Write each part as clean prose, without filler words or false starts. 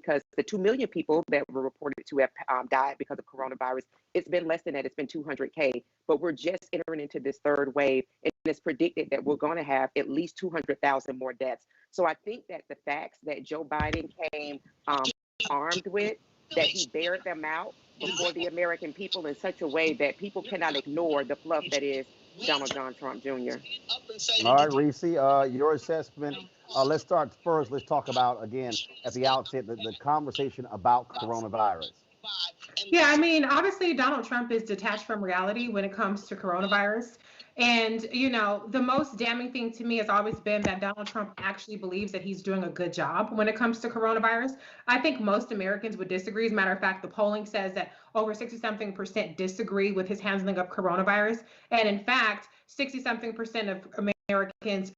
because the 2 million people that were reported to have died because of coronavirus, it's been less than that. It's been 200K, but we're just entering into this third wave, and it's predicted that we're going to have at least 200,000 more deaths. So I think that the facts that Joe Biden came armed with, that he bared them out before the American people in such a way that people cannot ignore the fluff that is Donald John Trump Jr. All right, Reese, your assessment. Let's start first. Let's talk about, again, at the outset, the conversation about coronavirus. Yeah, I mean, obviously, Donald Trump is detached from reality when it comes to coronavirus. And, the most damning thing to me has always been that Donald Trump actually believes that he's doing a good job when it comes to coronavirus. I think most Americans would disagree. As a matter of fact, the polling says that over 60-something% disagree with his handling of coronavirus. And in fact, 60-something% of Americans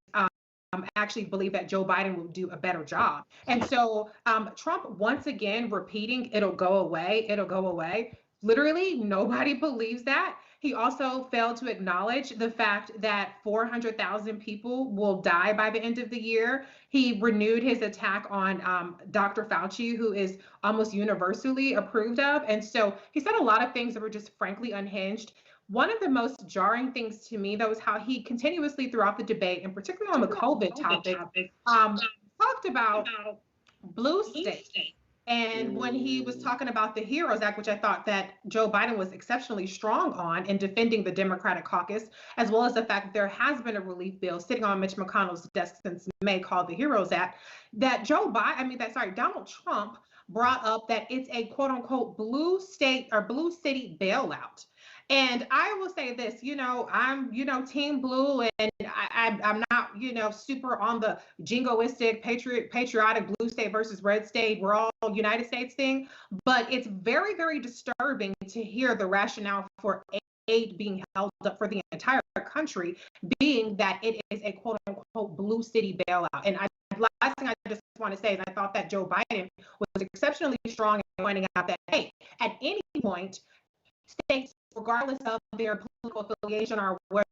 actually believe that Joe Biden will do a better job. And so Trump, once again, repeating, it'll go away, it'll go away. Literally, nobody believes that. He also failed to acknowledge the fact that 400,000 people will die by the end of the year. He renewed his attack on Dr. Fauci, who is almost universally approved of. And so he said a lot of things that were just frankly unhinged. One of the most jarring things to me, though, is how he continuously throughout the debate, and particularly on the COVID topic, talked about blue states. And when he was talking about the HEROES Act, which I thought that Joe Biden was exceptionally strong on in defending the Democratic caucus, as well as the fact that there has been a relief bill sitting on Mitch McConnell's desk since May called the HEROES Act, that Donald Trump brought up that it's a quote unquote blue state or blue city bailout. And I will say this, I'm, team blue, and I'm not, super on the jingoistic, patriotic blue state versus red state, we're all United States thing. But it's very, very disturbing to hear the rationale for aid being held up for the entire country, being that it is a quote unquote blue city bailout. And last thing I just want to say is I thought that Joe Biden was exceptionally strong in pointing out that, hey, at any point, states, regardless of their political affiliation or where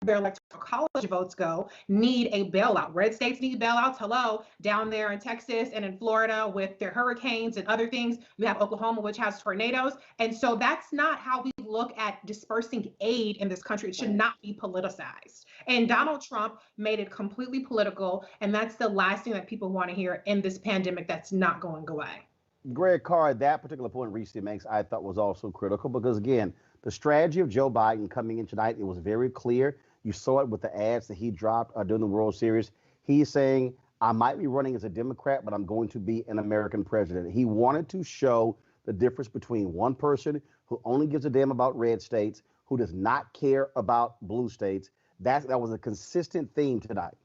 their electoral college votes go, need a bailout. Red states need bailouts. Hello, down there in Texas and in Florida with their hurricanes and other things. You have Oklahoma, which has tornadoes. And so that's not how we look at dispersing aid in this country. It should not be politicized. And Donald Trump made it completely political. And that's the last thing that people want to hear in this pandemic that's not going away. Greg Carr, that particular point Reese makes, I thought was also critical because, again, the strategy of Joe Biden coming in tonight, it was very clear. You saw it with the ads that he dropped during the World Series. He's saying, I might be running as a Democrat, but I'm going to be an American president. He wanted to show the difference between one person who only gives a damn about red states, who does not care about blue states. That was a consistent theme tonight.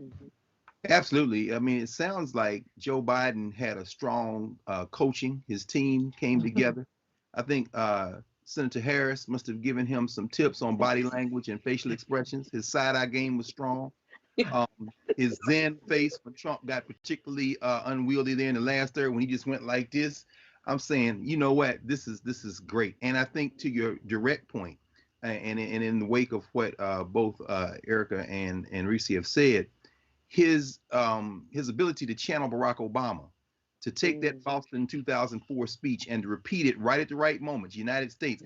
Mhm. Absolutely. I mean, it sounds like Joe Biden had a strong coaching. His team came together. I think Senator Harris must have given him some tips on body language and facial expressions. His side-eye game was strong. His Zen face when Trump got particularly unwieldy there in the last third when he just went like this. I'm saying, you know what, this is great. And I think to your direct point, and in the wake of what both Erica and Reese have said, his ability to channel Barack Obama, to take that Boston 2004 speech and to repeat it right at the right moment, United States.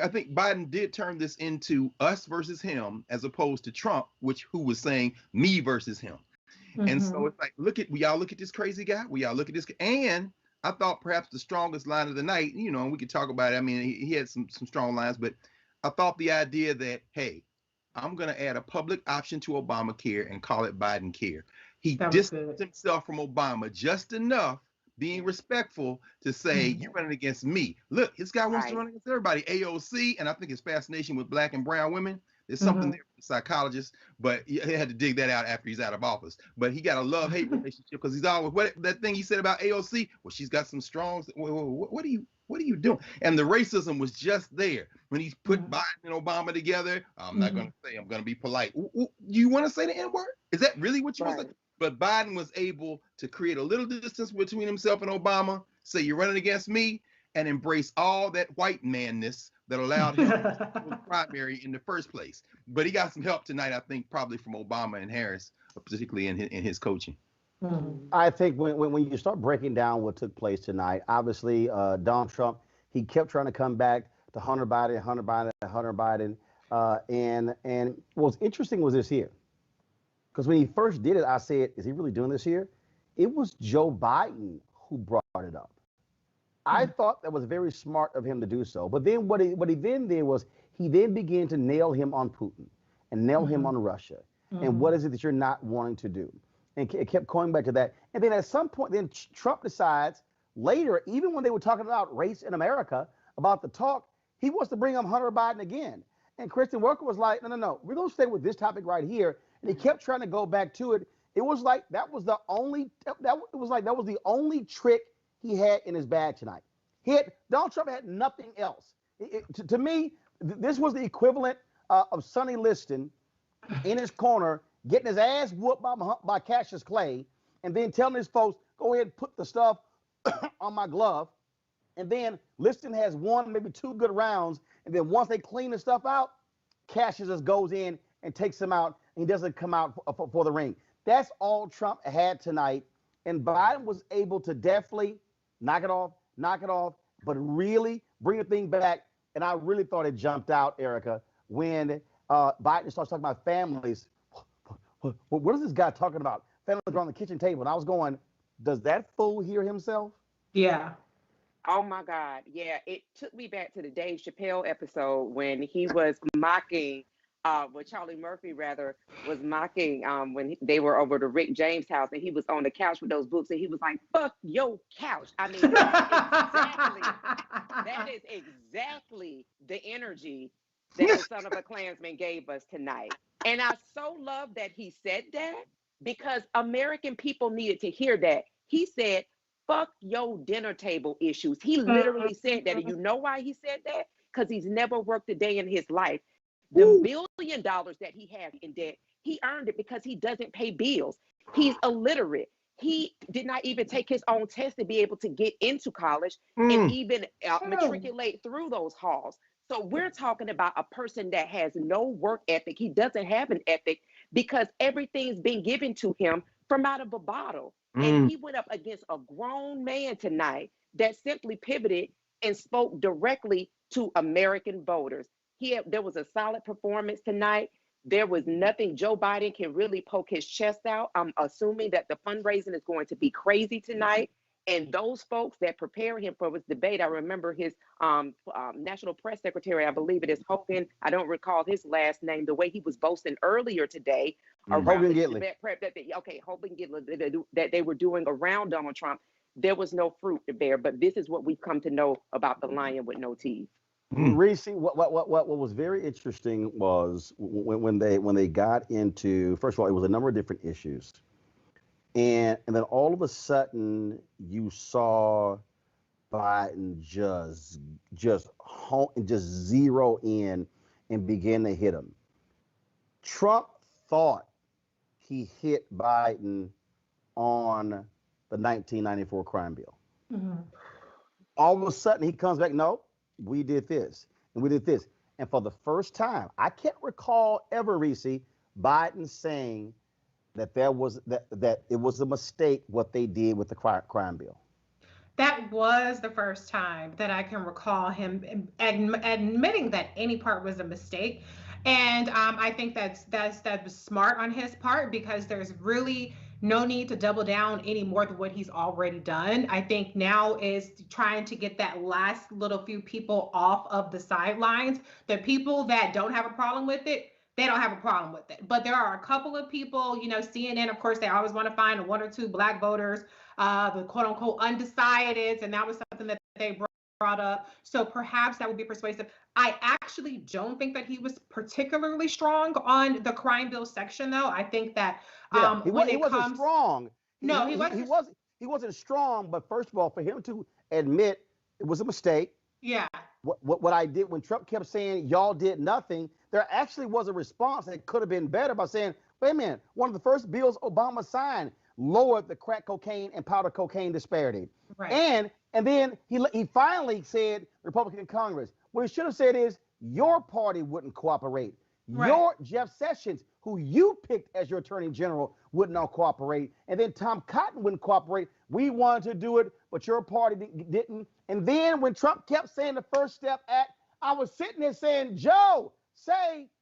I think Biden did turn this into us versus him, as opposed to Trump, who was saying me versus him. And so it's like, we all look at this crazy guy. We all look at this. And I thought perhaps the strongest line of the night, and we could talk about it. I mean, he had some strong lines, but I thought the idea that, hey, I'm going to add a public option to Obamacare and call it Biden Care. He distanced himself from Obama just enough, being respectful, to say, you're running against me. Look, this guy wants to run against everybody. AOC, and I think his fascination with black and brown women, there's something there with psychologists, but he had to dig that out after he's out of office. But he got a love-hate relationship because he's always, that thing he said about AOC, well, she's got some strong, what are you doing? And the racism was just there when he's put Biden and Obama together. I'm not going to say, I'm going to be polite. You want to say the N-word? Is that really what you want to say? But Biden was able to create a little distance between himself and Obama, say you're running against me, and embrace all that white manness that allowed him to win the primary in the first place. But he got some help tonight, I think, probably from Obama and Harris, particularly in his coaching. I think when you start breaking down what took place tonight, obviously Donald Trump, he kept trying to come back to Hunter Biden, Hunter Biden, Hunter Biden, and what's interesting was this here, because when he first did it, I said, is he really doing this here? It was Joe Biden who brought it up. I thought that was very smart of him to do so. But then what he then did was he then began to nail him on Putin and nail him on Russia. And what is it that you're not wanting to do? And it kept going back to that. And then at some point, then Trump decides later, even when they were talking about race in America, about the talk, he wants to bring up Hunter Biden again. And Kristen Welker was like, no, we're going to stay with this topic right here. And he kept trying to go back to it. It was like that was the only trick he had in his bag tonight. Donald Trump had nothing else. To me, this was the equivalent of Sonny Liston in his corner getting his ass whooped by Cassius Clay, and then telling his folks, go ahead and put the stuff on my glove. And then Liston has one, maybe two good rounds. And then once they clean the stuff out, Cassius just goes in and takes him out, and he doesn't come out for the ring. That's all Trump had tonight. And Biden was able to definitely knock it off, but really bring the thing back. And I really thought it jumped out, Erica, when Biden starts talking about families. What is this guy talking about? Families around the kitchen table. And I was going, does that fool hear himself? Yeah. Oh my God. Yeah. It took me back to the Dave Chappelle episode when he was mocking, when Charlie Murphy rather was mocking when they were over to Rick James' house and he was on the couch with those books and he was like, fuck your couch. I mean, that is exactly the energy that the son of a Klansman gave us tonight. And I so love that he said that because American people needed to hear that. He said, fuck your dinner table issues. He literally said that. And you know why he said that? Because he's never worked a day in his life. The $1 billion that he has in debt, he earned it because he doesn't pay bills. He's illiterate. He did not even take his own test to be able to get into college and even matriculate through those halls. So we're talking about a person that has no work ethic. He doesn't have an ethic because everything's been given to him from out of a bottle. And he went up against a grown man tonight that simply pivoted and spoke directly to American voters. There was a solid performance tonight. There was nothing. Joe Biden can really poke his chest out. I'm assuming that the fundraising is going to be crazy tonight. And those folks that prepare him for his debate, I remember his national press secretary, I believe it is Hogan. I don't recall his last name, the way he was boasting earlier today around Hogan the Gidley. debate prep Hogan Gidley, that they were doing around Donald Trump. There was no fruit there, but this is what we've come to know about the lion with no teeth. Reese, what was very interesting was when they got into, first of all, it was a number of different issues. And then all of a sudden you saw Biden just zero in and begin to hit him. Trump thought he hit Biden on the 1994 crime bill. All of a sudden he comes back, no, we did this and we did this. And for the first time, I can't recall ever, Reese, Biden saying that it was a mistake what they did with the crime bill. That was the first time that I can recall him admitting that any part was a mistake. And I think that was smart on his part because there's really no need to double down any more than what he's already done. I think now is trying to get that last little few people off of the sidelines. The people that don't have a problem with it, they don't have a problem with it. But there are a couple of people, CNN, of course, they always want to find one or two Black voters, the quote unquote undecideds, and that was something that they brought up. So perhaps that would be persuasive. I actually don't think that he was particularly strong on the crime bill section, though. I think that he wasn't strong. No, he wasn't strong. But first of all, for him to admit it was a mistake. Yeah. What I did when Trump kept saying y'all did nothing, there actually was a response that could have been better by saying, wait a minute, one of the first bills Obama signed lowered the crack cocaine and powder cocaine disparity. Right. And then he finally said Republican Congress. What he should have said is your party wouldn't cooperate. Right. Your Jeff Sessions, who you picked as your attorney general, would not cooperate. And then Tom Cotton wouldn't cooperate. We wanted to do it, but your party didn't. And then when Trump kept saying the First Step Act, I was sitting there saying, Joe,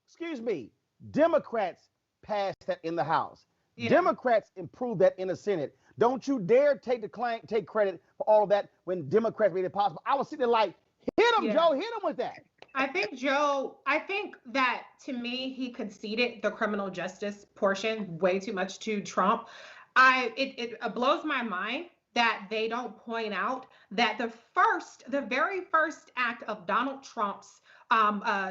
excuse me, Democrats passed that in the House. Yeah. Democrats improved that in the Senate. Don't you dare take credit for all of that when Democrats made it possible. I was sitting there like, hit him, Yeah. Joe, hit him with that. I think that to me, he conceded the criminal justice portion way too much to Trump. It blows my mind that they don't point out that the very first act of Donald Trump's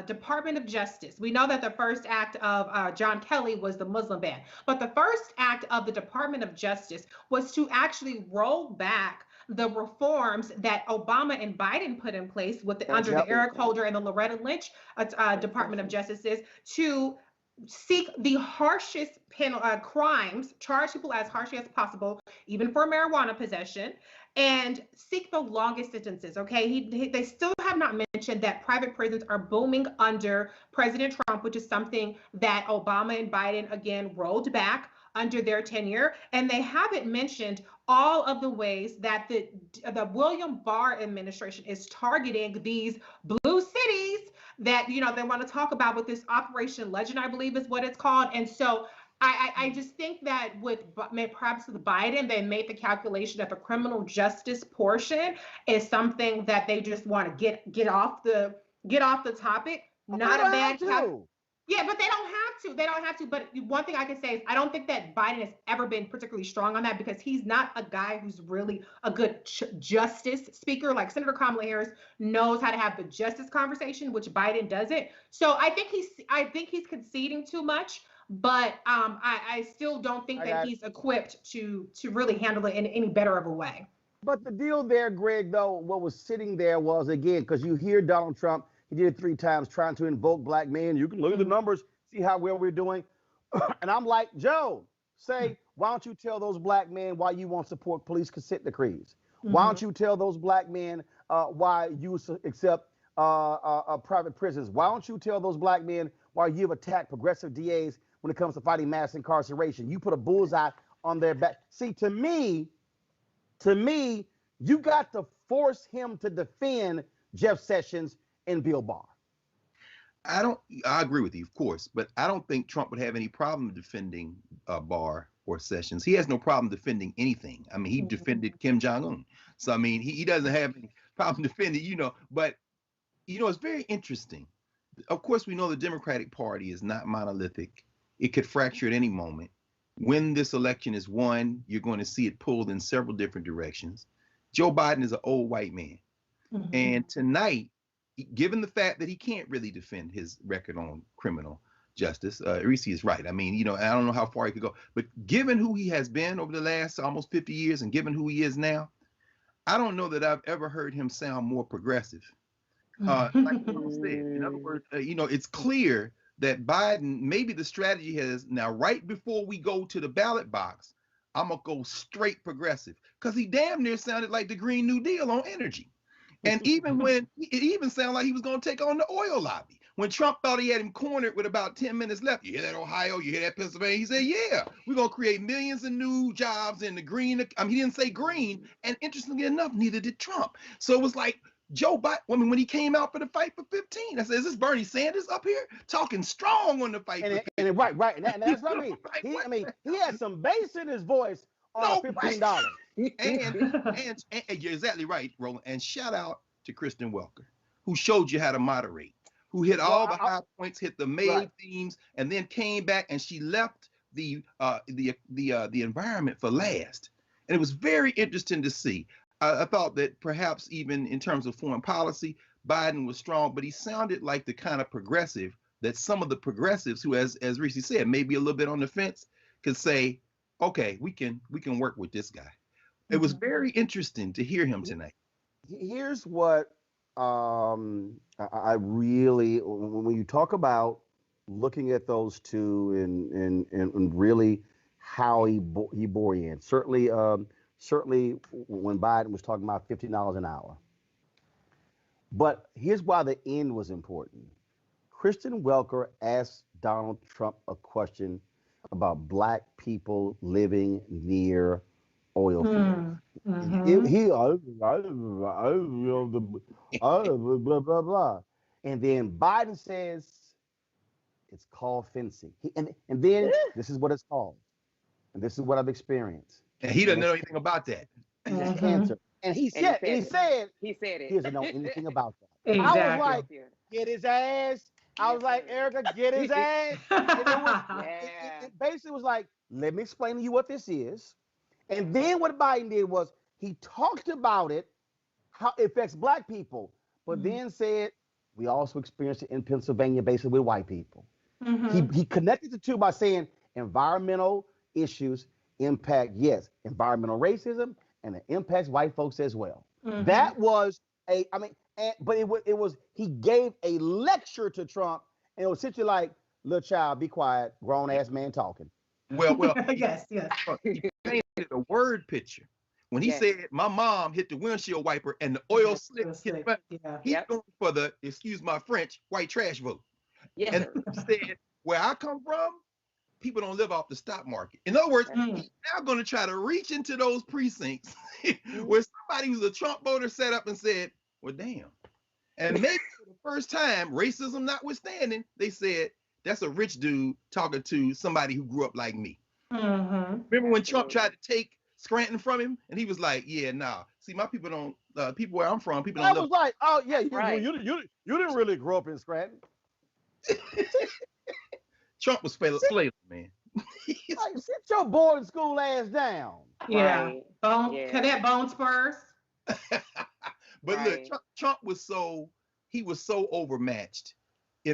Department of Justice. We know that the first act of John Kelly was the Muslim ban, but the first act of the Department of Justice was to actually roll back the reforms that Obama and Biden put in place under the Eric Holder and the Loretta Lynch Department of Justices to seek the harshest crimes, charge people as harshly as possible, even for marijuana possession, and seek the longest sentences. Okay, they still have not mentioned that private prisons are booming under President Trump, which is something that Obama and Biden again rolled back under their tenure, and they haven't mentioned all of the ways that the William Barr administration is targeting these blue cities that they want to talk about with this Operation Legend, I believe is what it's called. And so I just think that perhaps with Biden, they made the calculation that the criminal justice portion is something that they just want to get off the topic. Not a bad Yeah, but they don't have to. They don't have to. But one thing I can say is I don't think that Biden has ever been particularly strong on that because he's not a guy who's really a good justice speaker. Like Senator Kamala Harris knows how to have the justice conversation, which Biden doesn't. So I think he's conceding too much. But I still don't think that he's equipped to really handle it in any better of a way. But the deal there, Greg, though, what was sitting there was, again, because you hear Donald Trump, he did it 3 times trying to invoke black men. You can look at the numbers, see how well we're doing. And I'm like, Joe, why don't you tell those black men why you won't support police consent decrees? Why don't you tell those black men why you accept private prisons? Why don't you tell those black men why you've attacked progressive DAs when it comes to fighting mass incarceration? You put a bullseye on their back. See, to me, you got to force him to defend Jeff Sessions and Bill Barr. I agree with you, of course, but I don't think Trump would have any problem defending Barr or Sessions. He has no problem defending anything. I mean, he defended Kim Jong-un. So, I mean, he doesn't have any problem defending, but, it's very interesting. Of course, we know the Democratic Party is not monolithic. It could fracture at any moment. When this election is won, you're going to see it pulled in several different directions. Joe Biden is an old white man. And tonight, given the fact that he can't really defend his record on criminal justice, Reese is right. I mean, I don't know how far he could go, but given who he has been over the last almost 50 years and given who he is now, I don't know that I've ever heard him sound more progressive. Like Will said, in other words, it's clear that Biden, maybe the strategy has now, right before we go to the ballot box, I'm going to go straight progressive because he damn near sounded like the Green New Deal on energy. And even when it even sounded like he was going to take on the oil lobby. When Trump thought he had him cornered with about 10 minutes left, you hear that Ohio, you hear that Pennsylvania? He said, yeah, we're going to create millions of new jobs in the green. I mean, he didn't say green. And interestingly enough, neither did Trump. So it was like Joe Biden, when he came out for the fight for 15, I said, is this Bernie Sanders up here talking strong on the fight for 15? Right. And that's what I mean. He had some bass in his voice on $15. And you're exactly right, Roland. And shout out to Kristen Welker, who showed you how to moderate, who hit all the high points, hit the main themes, and then came back and she left the environment for last. And it was very interesting to see. I thought that perhaps even in terms of foreign policy, Biden was strong, but he sounded like the kind of progressive that some of the progressives who, as Reese said, maybe a little bit on the fence, could say, okay, we can work with this guy. It was very interesting to hear him tonight. Here's what I really, when you talk about looking at those two and really how he bore in, certainly when Biden was talking about $15 an hour. But here's why the end was important. Kristen Welker asked Donald Trump a question about black people living near oil fields. Blah, blah, blah. And then Biden says it's called fencing. And then this is what it's called. And this is what I've experienced. And he doesn't And know it's, anything about that. it's cancer. And he said he said he doesn't know it. anything about that. Exactly. I was like, get his ass. I was like, Erica, get his ass. And it basically was like, let me explain to you what this is. And then what Biden did was he talked about it, how it affects black people, but then said, we also experienced it in Pennsylvania, basically with white people. He connected the two by saying environmental issues impact, yes, environmental racism, and it impacts white folks as well. That was but it was he gave a lecture to Trump, and it was essentially like, little child, be quiet, grown ass man talking. Well, yes. He painted a word picture. When he said, my mom hit the windshield wiper and the oil slick, he's going for the, excuse my French, white trash vote. Yes, and he said, where I come from, people don't live off the stock market. In other words, he's now going to try to reach into those precincts where somebody who's a Trump voter sat up and said, well, damn. And maybe for the first time, racism notwithstanding, they said, that's a rich dude talking to somebody who grew up like me. Remember when Trump tried to take Scranton from him? And he was like, yeah, nah. See, my people don't, people where I'm from, people don't live. I was like, oh, yeah, you didn't really grow up in Scranton. Trump was flavor, man. Like, sit your boarding school ass down. Yeah. Cadet Bone Spurs. But look, Trump was so overmatched.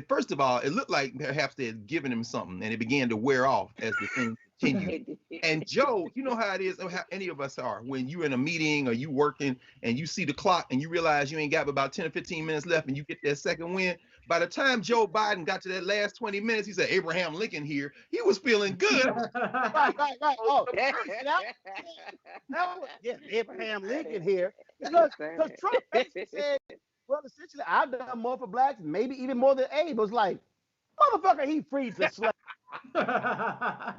First of all, it looked like perhaps they had given him something and it began to wear off as the thing continued. And Joe, you know how it is, how any of us are, when you're in a meeting or you working and you see the clock and you realize you ain't got about 10 or 15 minutes left and you get that second win. By the time Joe Biden got to that last 20 minutes, he said, Abraham Lincoln here. He was feeling good. Right. Oh, yes, Abraham Lincoln here. Because Trump basically said, well, essentially, I've done more for blacks, maybe even more than Abe. It was like, motherfucker, he freed the slave. But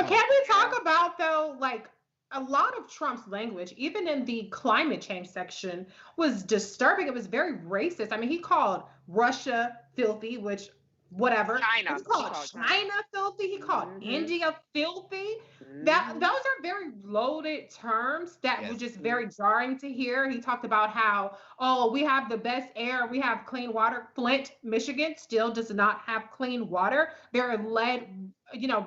can we talk about, though, like, a lot of Trump's language, even in the climate change section, was disturbing. It was very racist. I mean, he called Russia filthy, which, whatever. China. He called China filthy. He called India filthy. Those are very loaded terms that were just very jarring to hear. He talked about how, we have the best air, we have clean water. Flint, Michigan still does not have clean water. There are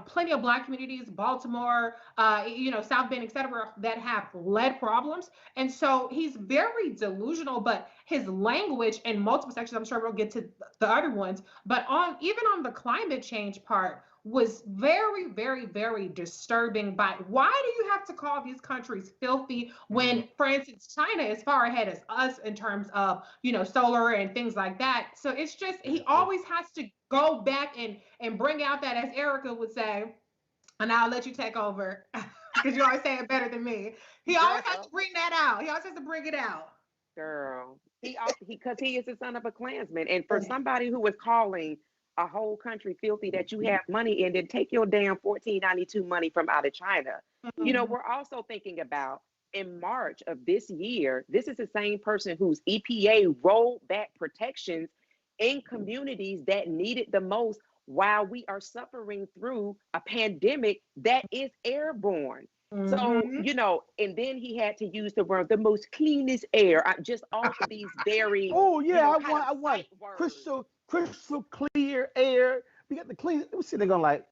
plenty of black communities, Baltimore, South Bend, etc., that have lead problems. And so he's very delusional, but his language in multiple sections, I'm sure we'll get to the other ones, but even on the climate change part, was very, very, very disturbing. By why do you have to call these countries filthy when, for instance, China is far ahead of us in terms of, solar and things like that. So it's just, he always has to go back and bring out that, as Erica would say, and I'll let you take over because you always say it better than me. He always has to bring that out. He always has to bring it out. Girl, because he is the son of a Klansman. And for somebody who was calling a whole country filthy that you have money in, then take your damn 1492 money from out of China. We're also thinking about in March of this year, this is the same person whose EPA rolled back protections in communities that need it the most while we are suffering through a pandemic that is airborne. So, and then he had to use the word, the most cleanest air, just all of these very, I want crystal clear air. We got the clean. We're sitting there going like,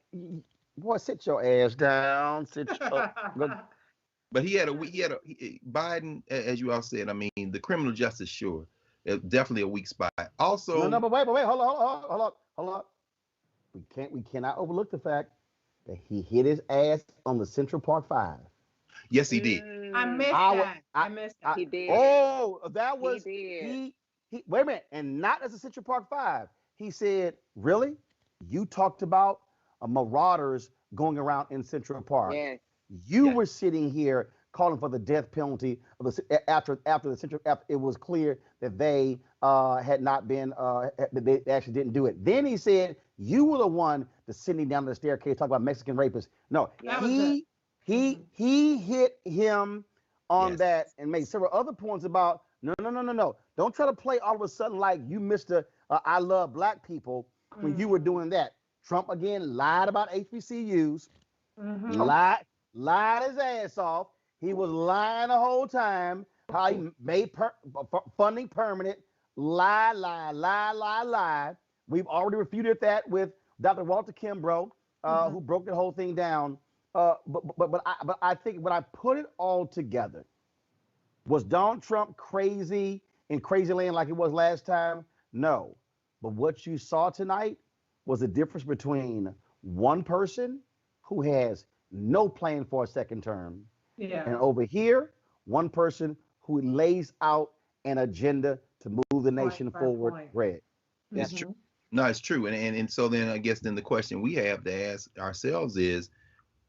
boy, sit your ass down. But Biden, as you all said, I mean, the criminal justice, sure, definitely a weak spot. Also, no, but wait, hold on. We cannot overlook the fact that he hit his ass on the Central Park 5. Yes, he did. I missed that. He did. Oh, that was he wait a minute, and not as a Central Park 5. He said, "Really? You talked about marauders going around in Central Park. Yes. You were sitting here calling for the death penalty of after the central after it was clear that they had not been they actually didn't do it. Then he said, "You were the one descending down the staircase talking about Mexican rapists." No, That was good. he hit him on Yes. that and made several other points about no. Don't try to play all of a sudden like you Mr. I love black people when you were doing that. Trump again lied about HBCUs, lied his ass off. He was lying the whole time. How he made funding permanent. Lie. We've already refuted that with Dr. Walter Kimbrough, who broke the whole thing down. But I think when I put it all together, was Donald Trump crazy in crazy land like it was last time? No. But what you saw tonight was the difference between one person who has no plan for a second term, and over here, one person who lays out an agenda to move the nation forward. Red. It's true. No, it's true. And so then I guess then the question we have to ask ourselves is,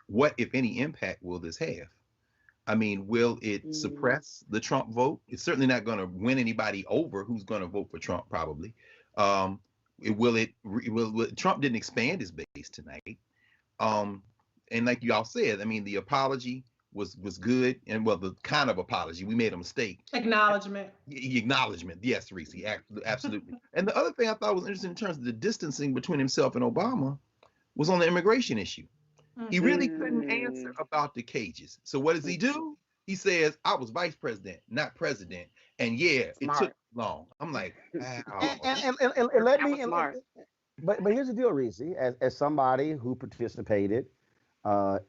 what, if any, impact will this have? I mean, will it suppress the Trump vote? It's certainly not going to win anybody over who's going to vote for Trump, probably. Trump didn't expand his base tonight. And like you all said, I mean, the apology was good, and well, the kind of apology, we made a mistake. Acknowledgement. Yes, Reese, absolutely. And the other thing I thought was interesting in terms of the distancing between himself and Obama was on the immigration issue. He really couldn't answer about the cages. So what does he do? He says, "I was vice president, not president." And yeah, it took long. I'm like, wow. And let me. But here's the deal, Reese. As somebody who participated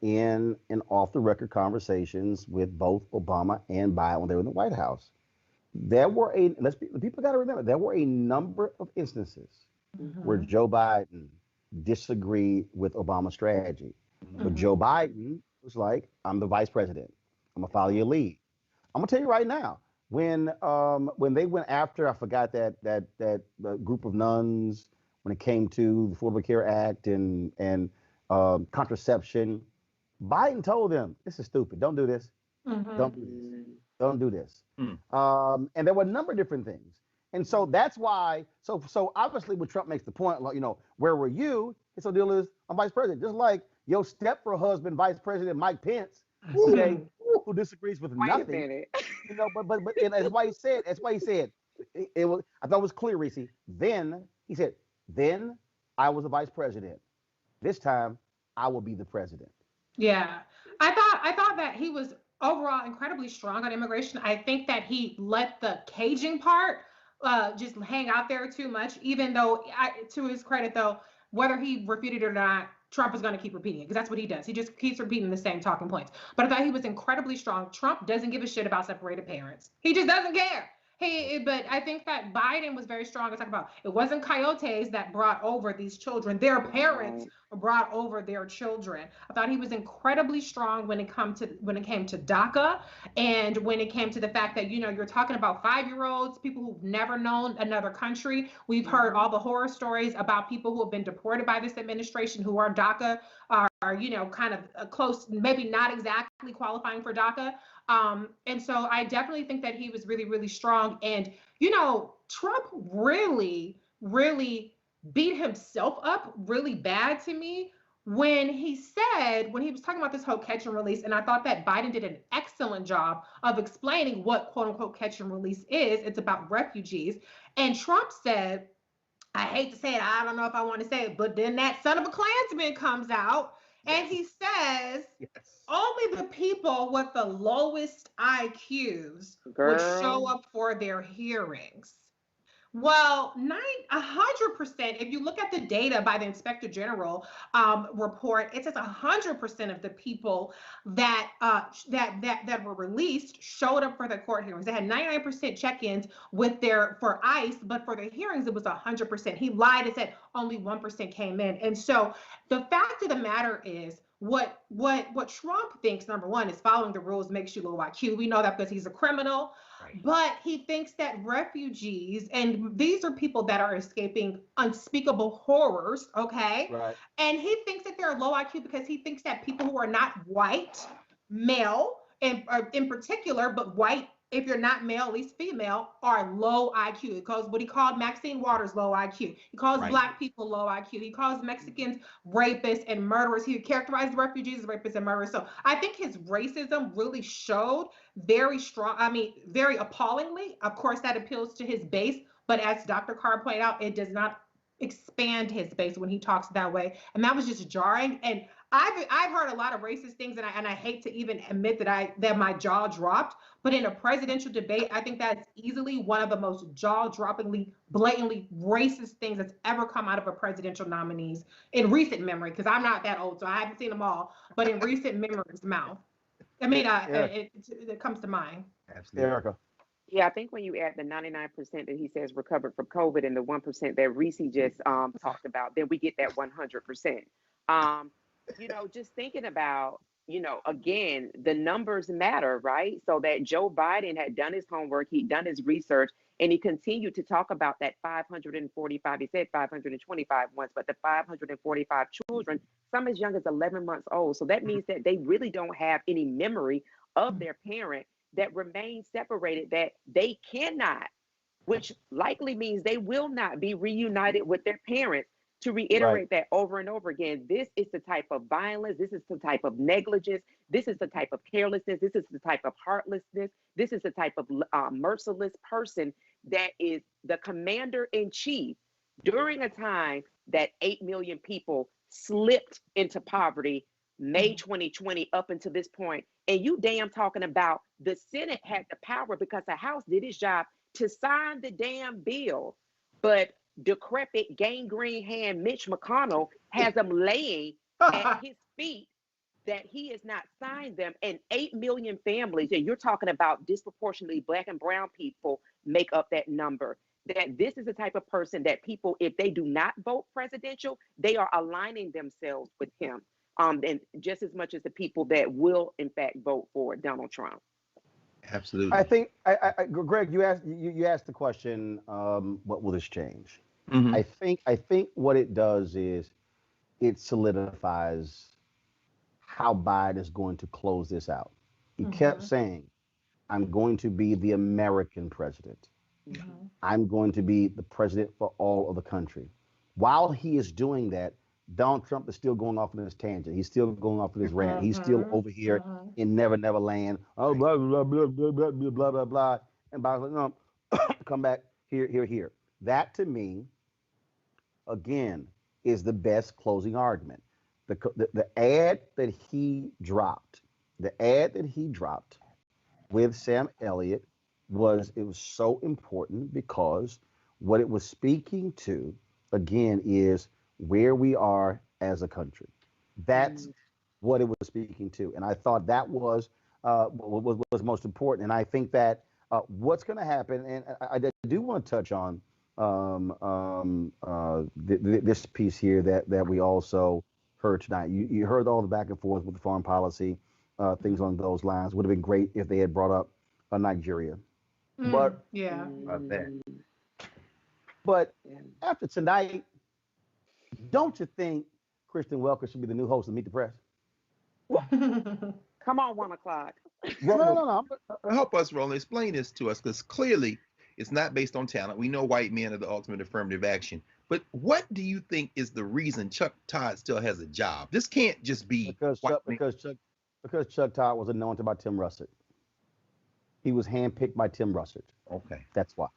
in off the record conversations with both Obama and Biden when they were in the White House, there were people got to remember there were a number of instances where Joe Biden disagreed with Obama's strategy. But Joe Biden was like, "I'm the vice president. I'm gonna follow your lead." I'm gonna tell you right now, when they went after, I forgot that group of nuns when it came to the Affordable Care Act and contraception, Biden told them, "This is stupid. Don't do this. Don't do this. Don't do this." And there were a number of different things. And so that's why, so obviously when Trump makes the point, like, where were you? His deal is, I'm vice president. Just like your stepford husband, Vice President Mike Pence, okay, who disagrees with nothing. But and that's why he said, it was, I thought it was clear, Reese. Then he said, then I was the vice president. This time I will be the president. Yeah. I thought that he was overall incredibly strong on immigration. I think that he let the caging part just hang out there too much, even though, to his credit though, whether he refuted it or not, Trump is going to keep repeating it because that's what he does. He just keeps repeating the same talking points. But I thought he was incredibly strong. Trump doesn't give a shit about separated parents. He just doesn't care. But I think that Biden was very strong to talk about. It wasn't coyotes that brought over these children. Their parents brought over their children. I thought he was incredibly strong when it came to DACA, and when it came to the fact that, you're talking about 5-year-olds, people who've never known another country. We've heard all the horror stories about people who have been deported by this administration who are DACA, are kind of close, maybe not exactly qualifying for DACA. And so I definitely think that he was really, really strong. And, Trump really, really beat himself up really bad to me when he was talking about this whole catch and release. And I thought that Biden did an excellent job of explaining what quote unquote catch and release is. It's about refugees. And Trump said, I hate to say it, I don't know if I want to say it, but then that son of a Klansman comes out and he says, only the people with the lowest IQs would show up for their hearings. Well, 100%, if you look at the data by the Inspector General report, it says 100% of the people that were released showed up for the court hearings. They had 99% check-ins for ICE, but for the hearings, it was 100%. He lied and said only 1% came in. And so the fact of the matter is, what Trump thinks, number one, is following the rules makes you low IQ. We know that because he's a criminal. Right. But he thinks that refugees, and these are people that are escaping unspeakable horrors, okay? Right. And he thinks that they're low IQ because he thinks that people who are not white, male, in particular, but white, if you're not male, at least female, are low IQ. He calls what he called Maxine Waters low IQ. He calls Right. Black people low IQ. He calls Mexicans rapists and murderers. He characterized refugees as rapists and murderers. So I think his racism really showed very strong, I mean, very appallingly. Of course, that appeals to his base, but as Dr. Carr pointed out, it does not expand his base when he talks that way. And that was just jarring. And I've heard a lot of racist things, and I hate to even admit that my jaw dropped. But in a presidential debate, I think that's easily one of the most jaw-droppingly, blatantly racist things that's ever come out of a presidential nominee's in recent memory. Because I'm not that old, so I haven't seen them all. But in recent memory's mouth, I mean, it comes to mind. Absolutely. Erica. Yeah, I think when you add the 99% that he says recovered from COVID and the 1% that Reese just talked about, then we get that 100%. Just thinking about, again, the numbers matter, right? So that Joe Biden had done his homework, he'd done his research, and he continued to talk about that 545, he said 525 once, but the 545 children, some as young as 11 months old. So that means that they really don't have any memory of their parent that remain separated, that they cannot, which likely means they will not be reunited with their parents. To reiterate that over and over again, this is the type of violence, this is the type of negligence, this is the type of carelessness, this is the type of heartlessness, this is the type of merciless person that is the commander in chief during a time that 8 million people slipped into poverty May 2020 up until this point. And you damn talking about the Senate had the power because the House did its job to sign the damn bill. But decrepit, gangrene hand Mitch McConnell has them laying at his feet that he has not signed them. And 8 million families, and you're talking about disproportionately Black and brown people, make up that number. That this is the type of person that people, if they do not vote presidential, they are aligning themselves with him. And just as much as the people that will, in fact, vote for Donald Trump. Absolutely. I think, Greg, you asked the question, what will this change? Mm-hmm. I think what it does is it solidifies how Biden is going to close this out. He kept saying, I'm going to be the American president. I'm going to be the president for all of the country. While he is doing that, Donald Trump is still going off on his tangent. He's still going off on his rant. He's still over here in Never Never Land. Oh, blah, blah, blah, blah, blah, blah, blah, blah, blah. And Biden's like, no, come back here. That to me, again, is the best closing argument. The ad that he dropped, with Sam Elliott was so important because what it was speaking to, again, is where we are as a country. That's what it was speaking to. And I thought that was most important. And I think that what's going to happen, and I do want to touch on this piece here that we also heard tonight. You heard all the back and forth with the foreign policy, things on those lines. Would have been great if they had brought up Nigeria. But after tonight, don't you think Kristen Welker should be the new host of Meet the Press? Come on, 1 o'clock. No. Help us, Roland. Explain this to us, because clearly it's not based on talent. We know white men are the ultimate affirmative action. But what do you think is the reason Chuck Todd still has a job? This can't just be because Chuck Todd was anointed by Tim Russert. He was handpicked by Tim Russert. Okay. That's why.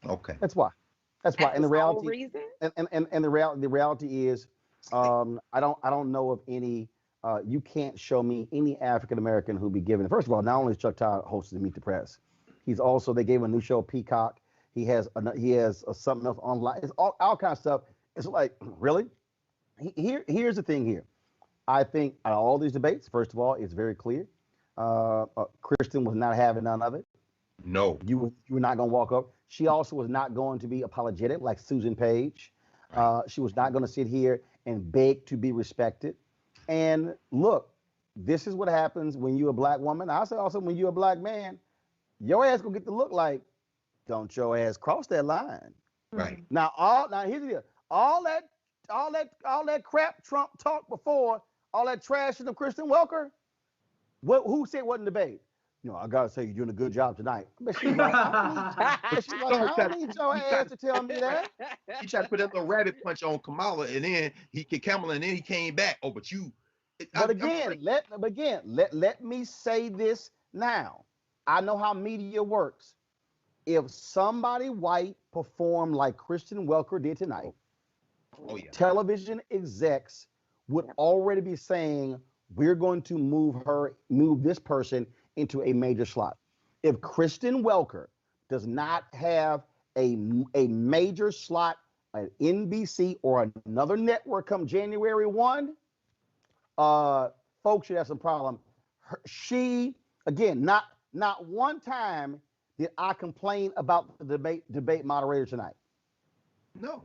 Okay. That's why. And the reality, reason? And the reality is, I don't know of any. You can't show me any African American who be given. First of all, not only is Chuck Todd hosting Meet the Press, he's also, they gave him a new show, Peacock. He has something else online. It's all kinds of stuff. It's like, really? Here's the thing here. I think out of all these debates, first of all, it's very clear. Kristen was not having none of it. No. You were not going to walk up. She also was not going to be apologetic like Susan Page. She was not going to sit here and beg to be respected. And look, this is what happens when you're a black woman. I say also when you're a black man, your ass gonna get to look like, don't your ass cross that line. Right. Now here's the deal. All that crap Trump talked before, all that trash in the Kristen Welker, who said wasn't debate? I gotta say you're doing a good job tonight. But she's like, I Don't try don't need your he tried ass to tell me that. he tried to put that little rabbit punch on Kamala, and then Kamala, and then he came back. Oh, but you, But I'm again, let me say this now. I know how media works. If somebody white performed like Kristen Welker did tonight, oh yeah, television execs would already be saying, we're going to move this person into a major slot. If Kristen Welker does not have a major slot at NBC or another network come January 1, folks should have some problem. She, again, not one time did I complain about the debate moderator tonight. no.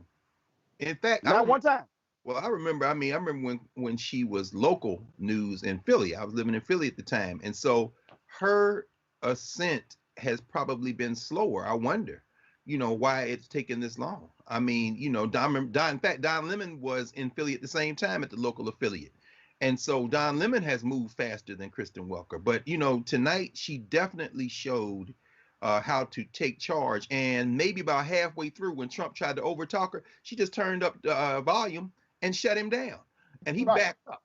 In fact, Not one time. Well, I remember. I remember when she was local news in Philly. I was living in Philly at the time, and so her ascent has probably been slower. I wonder, why it's taken this long. I mean, in fact, Don Lemon was in Philly at the same time at the local affiliate, and so Don Lemon has moved faster than Kristen Welker. But tonight she definitely showed how to take charge, and maybe about halfway through, when Trump tried to overtalk her, she just turned up the volume and shut him down, and he backed up.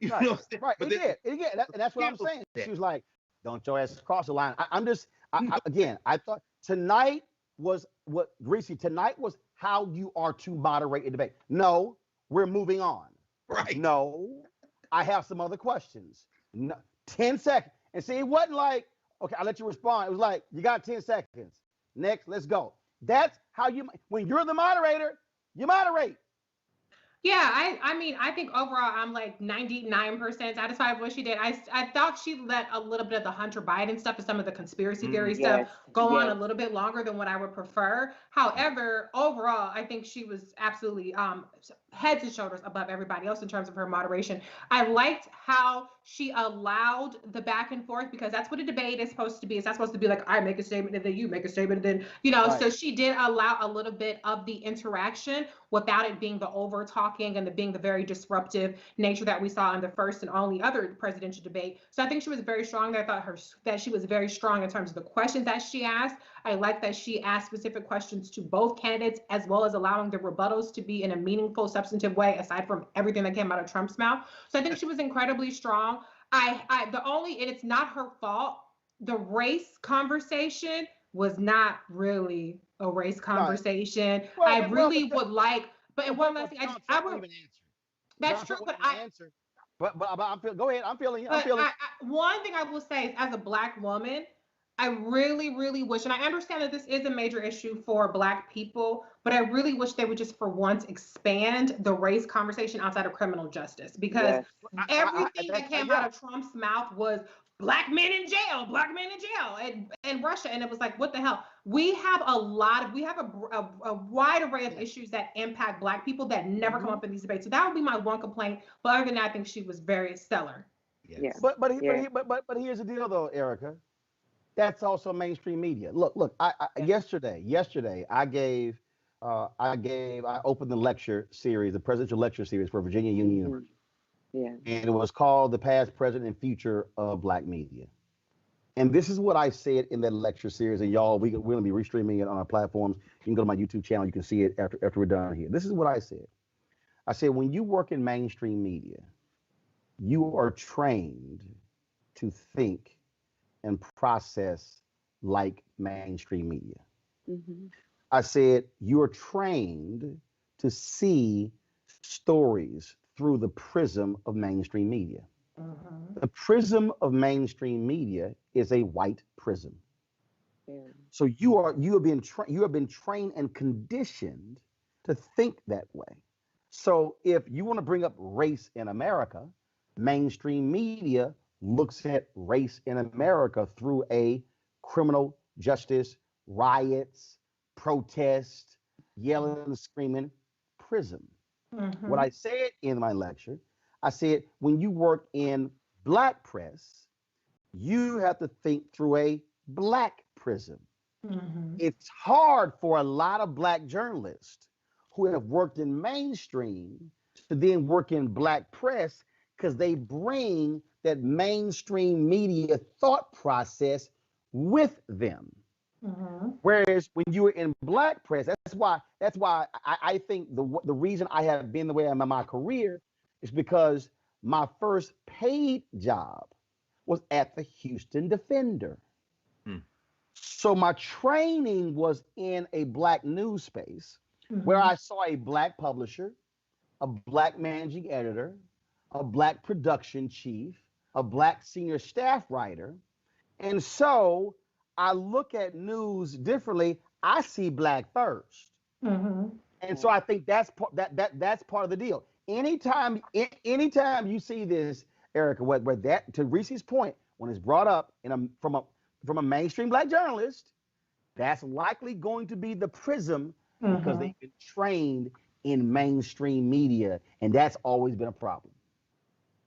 Right. What I'm saying? Right. But And that's what I'm saying. She was like, "Don't your ass cross the line." I thought tonight was Tonight was how you are to moderate a debate. No, we're moving on. Right. No, I have some other questions. No, 10 seconds. And see, it wasn't like, okay, I'll let you respond. It was like, you got 10 seconds. Next, let's go. That's how when you're the moderator, you moderate. Yeah, I think overall I'm like 99% satisfied with what she did. I thought she let a little bit of the Hunter Biden stuff and some of the conspiracy theory stuff go on a little bit longer than what I would prefer. However, overall, I think she was absolutely heads and shoulders above everybody else in terms of her moderation. I liked how she allowed the back and forth, because that's what a debate is supposed to be. It's not supposed to be like, I make a statement and then you make a statement and then, Right. So she did allow a little bit of the interaction without it being the over talking and being the very disruptive nature that we saw in the first and only other presidential debate. So I think she was very strong there. I thought that she was very strong in terms of the questions that she asked. I like that she asked specific questions to both candidates, as well as allowing the rebuttals to be in a meaningful, substantive way, aside from everything that came out of Trump's mouth. So I think she was incredibly strong. And it's not her fault, the race conversation was not really a race conversation. I really would like, but one last thing, I would. That's true, but I'm feeling. Go ahead. I'm feeling. One thing I will say is, as a Black woman, I really, really wish, and I understand that this is a major issue for Black people, but I really wish they would just for once expand the race conversation outside of criminal justice, because everything that came out of Trump's mouth was Black men in jail, and Russia. And it was like, what the hell? We have a wide array of issues that impact Black people that never come up in these debates. So that would be my one complaint. But other than that, I think she was very stellar. Yes. But here's the deal though, Erica. That's also mainstream media. Look. Yesterday, I opened the lecture series, the presidential lecture series for Virginia Union University. Yeah. And it was called "The Past, Present, and Future of Black Media." And this is what I said in that lecture series. And y'all, we're going to be restreaming it on our platforms. You can go to my YouTube channel. You can see it after we're done here. This is what I said. I said, when you work in mainstream media, you are trained to think and process like mainstream media. Mm-hmm. I said, you're trained to see stories through the prism of mainstream media. Uh-huh. The prism of mainstream media is a white prism. Yeah. So you have been trained and conditioned to think that way. So if you want to bring up race in America, mainstream media looks at race in America through a criminal justice, riots, protest, yelling and screaming prism. Mm-hmm. What I said in my lecture, I said, when you work in Black press, you have to think through a Black prism. Mm-hmm. It's hard for a lot of Black journalists who have worked in mainstream to then work in Black press, because they bring that mainstream media thought process with them. Whereas when you were in black press, that's why I think the reason I have been the way I am in my career is because my first paid job was at the Houston Defender. Hmm. So my training was in a black news space where I saw a black publisher, a black managing editor, a black production chief, a black senior staff writer. And so I look at news differently. I see black first. And so I think that's part of the deal. Anytime you see this, Erica, where that, to Reese's point, when it's brought up from a mainstream black journalist, that's likely going to be the prism because they've been trained in mainstream media, and that's always been a problem.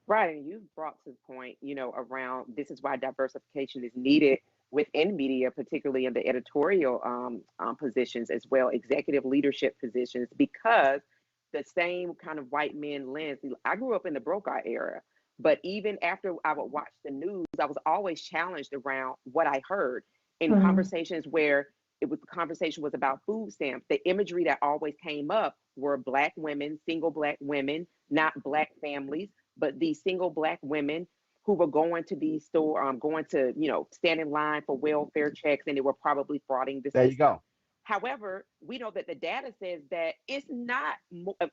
Right, and you brought to the point, around this is why diversification is needed within media, particularly in the editorial positions as well, executive leadership positions, because the same kind of white men lens. I grew up in the Brokaw era, but even after I would watch the news, I was always challenged around what I heard in conversations where the conversation was about food stamps. The imagery that always came up were black women, single black women, not black families, but these single black women who were going to these going to, stand in line for welfare checks, and they were probably frauding the There system. you go. However, we know that the data says that it's not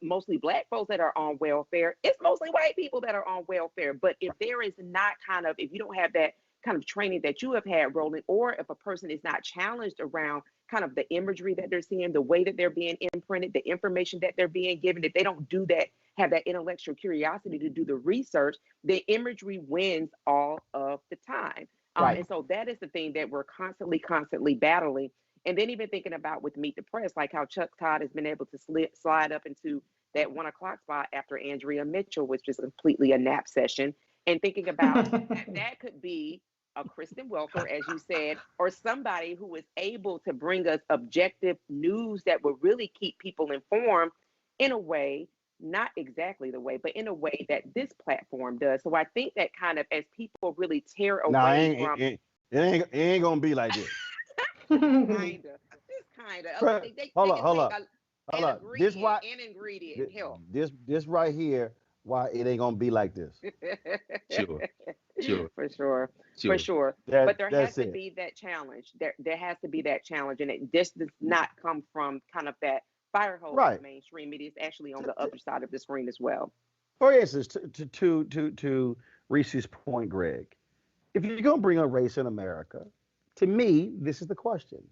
mostly black folks that are on welfare. It's mostly white people that are on welfare. But if there is not if you don't have that kind of training that you have had, Roland, or if a person is not challenged around kind of the imagery that they're seeing, the way that they're being imprinted, the information that they're being given, if they don't do that, have that intellectual curiosity to do the research, the imagery wins all of the time. Right. And so that is the thing that we're constantly battling. And then even thinking about with Meet the Press, like how Chuck Todd has been able to slide up into that 1 o'clock spot after Andrea Mitchell was just completely a nap session. And thinking about that could be a Kristen Welker, as you said, or somebody who is able to bring us objective news that will really keep people informed in a way, not exactly the way, but in a way that this platform does. So I think that kind of as people really tear away from it ain't gonna be like this. Kinda. They Hold can up. take Hold an up. This why ingredient help. this right here, why it ain't gonna be like this. Sure. For sure. But there has That's to it. be that challenge. There has to be that challenge, and this does not come from kind of that fire hose Right. of mainstream media. It's actually on the other side of the screen as well. For instance, to Reese's point, Greg, if you're gonna bring up race in America, to me, this is the question.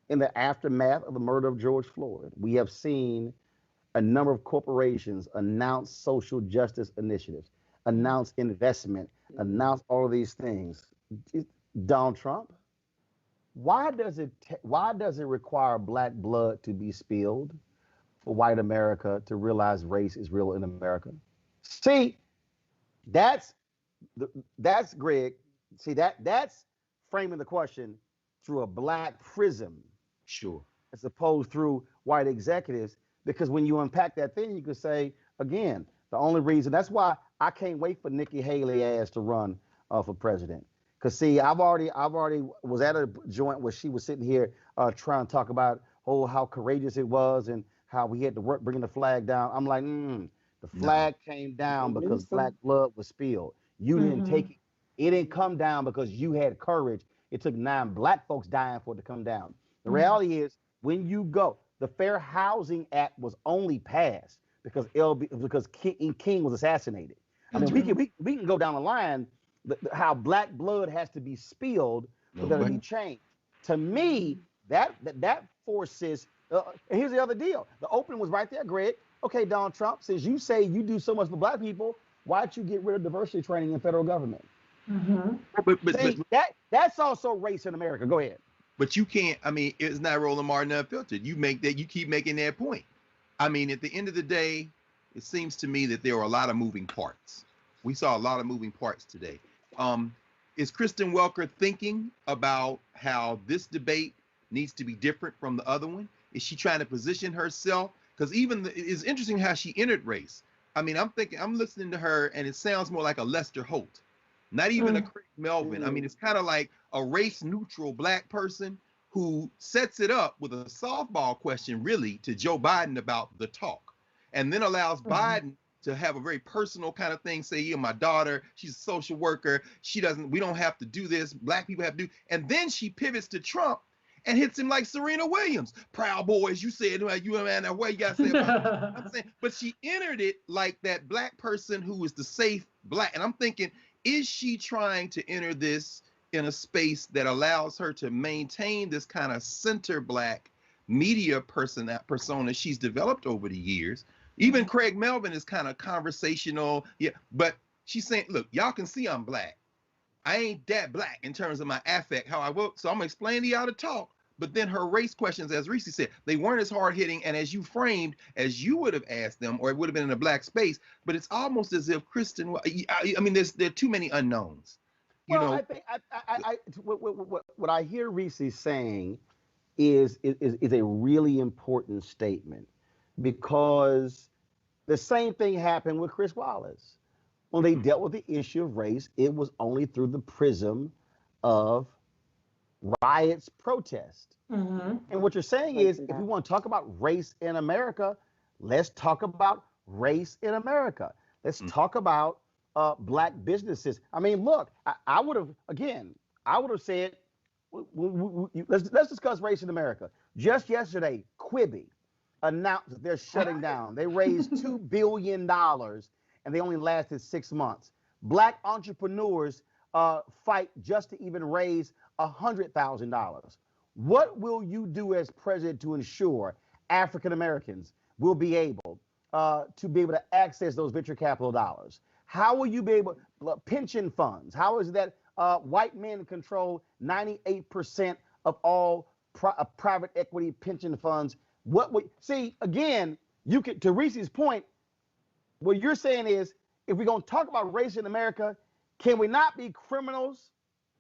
In the aftermath of the murder of George Floyd, we have seen a number of corporations announce social justice initiatives, announce investment, announce all of these things. Donald Trump, why does it require black blood to be spilled for white America to realize race is real in America? See, that's Greg. See, that's framing the question through a black prism. Sure. As opposed through white executives, because when you unpack that thing, you could say again, the only reason that's why I can't wait for Nikki Haley ass to run for president. Because see, I've already was at a joint where she was sitting here trying to talk about how courageous it was and how we had to work bringing the flag down. I'm like, the flag came down because black blood was spilled. You didn't take it. It didn't come down because you had courage. It took 9 black folks dying for it to come down. The reality is, when you go, the Fair Housing Act was only passed because King was assassinated. I mean, we can go down the line how black blood has to be spilled for there to be change. To me, that forces. And here's the other deal: the opening was right there, Greg. Okay, Donald Trump, since you say you do so much for black people, why don't you get rid of diversity training in federal government? But that's also race in America. Go ahead. But you can't. I mean, it's not Roland Martin Unfiltered. You keep making that point. I mean, at the end of the day, it seems to me that there are a lot of moving parts. We saw a lot of moving parts today. Is Kristen Welker thinking about how this debate needs to be different from the other one? Is she trying to position herself? Because it's interesting how she entered race. I mean, I'm listening to her, and it sounds more like a Lester Holt. not even a Craig Melvin. I mean, it's kind of like a race neutral black person who sets it up with a softball question, really, to Joe Biden about the talk, and then allows Biden to have a very personal kind of thing. Say, yeah, my daughter, she's a social worker. We don't have to do this. Black people have to do. And then she pivots to Trump and hits him like Serena Williams. Proud Boys, you said, you man, that way you gotta say about I'm saying, but she entered it like that black person who was the safe black. And I'm thinking, is she trying to enter this in a space that allows her to maintain this kind of center black media persona she's developed over the years? Even Craig Melvin is kind of conversational, yeah. But she's saying, look, y'all can see I'm black. I ain't that black in terms of my affect, how I work. So I'm gonna explain to y'all to talk. But then her race questions, as Reese said, they weren't as hard hitting and as you framed as you would have asked them, or it would have been in a black space. But it's almost as if Kristen. I mean, there are too many unknowns. I think what I hear Reese saying is a really important statement, because the same thing happened with Chris Wallace. When they dealt with the issue of race, it was only through the prism of riots, protest. And what you're saying is, if we want to talk about race in America, let's talk about race in America. Let's talk about black businesses. I mean, look, I would have said, let's discuss race in America. Just yesterday, Quibi announced that they're shutting down. They raised $2 billion and they only lasted 6 months. Black entrepreneurs fight just to even raise $100,000. What will you do as president to ensure African Americans will be able to access those venture capital dollars? How will you be able pension funds? How is that white men control 98% of all private equity pension funds? See, again, you can, to Reese's point, what you're saying is, if we're going to talk about race in America, can we not be criminals?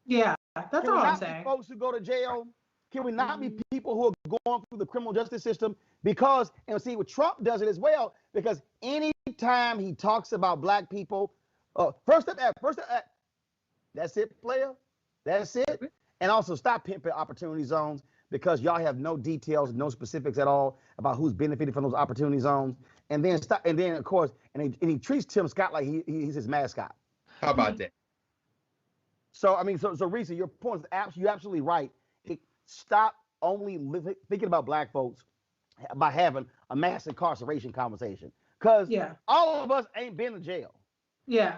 Yeah, that's all I'm saying. Folks who go to jail? Can we not be people who are going through the criminal justice system? Because, and see, what Trump does it as well, because anytime he talks about black people, first step, that's it, player. That's it. And also stop pimping opportunity zones, because y'all have no details, no specifics at all about who's benefiting from those opportunity zones. And then of course, and he treats Tim Scott like he's his mascot. How about that? So I mean, so Reese, your point is you're absolutely right. Stop only thinking about black folks by having a mass incarceration conversation, because all of us ain't been to jail. Yeah.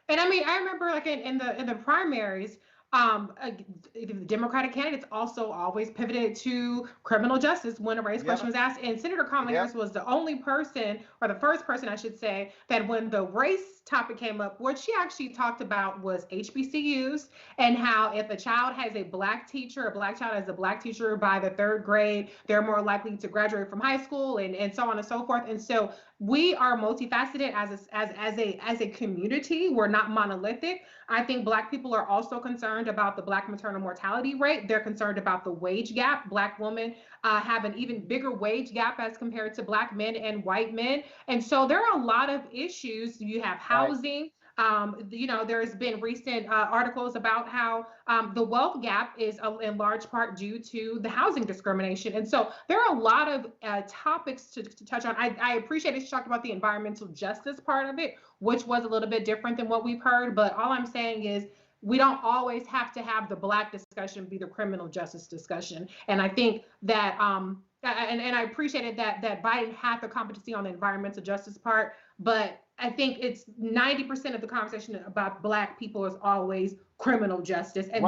And I mean, I remember like in the primaries, the Democratic candidates also always pivoted to criminal justice when a race question was asked. And Senator Kamala Harris was the only person, or the first person, I should say, that when the race topic came up, what she actually talked about was HBCUs, and how if a child has a black teacher, a black child has a black teacher by the 3rd grade, they're more likely to graduate from high school, and so on and so forth. And so we are multifaceted as a community. We're not monolithic. I think black people are also concerned about the black maternal mortality rate. They're concerned about the wage gap. Black women have an even bigger wage gap as compared to black men and white men. And so there are a lot of issues. You have housing. There's been recent articles about how the wealth gap is in large part due to the housing discrimination. And so there are a lot of topics to touch on. I appreciate that you talked about the environmental justice part of it, which was a little bit different than what we've heard. But all I'm saying is, we don't always have to have the black discussion be the criminal justice discussion. And I think that, and I appreciated that Biden had the competency on the environmental justice part, but I think it's 90% of the conversation about black people is always criminal justice. And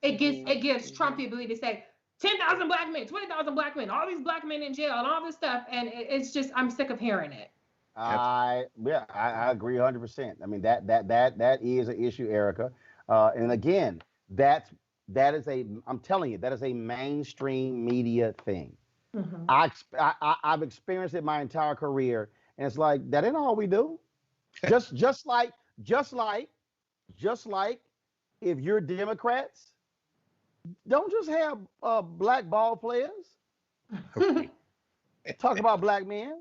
it gives Trump the ability to say 10,000 black men, 20,000 black men, all these black men in jail and all this stuff. And it's just, I'm sick of hearing it. I agree 100%. I mean, that is an issue, Erica. And again, that is I'm telling you, that is a mainstream media thing. I've experienced it my entire career, and it's like, that ain't all we do. Just like if you're Democrats, don't just have black ball players. Talk about black men.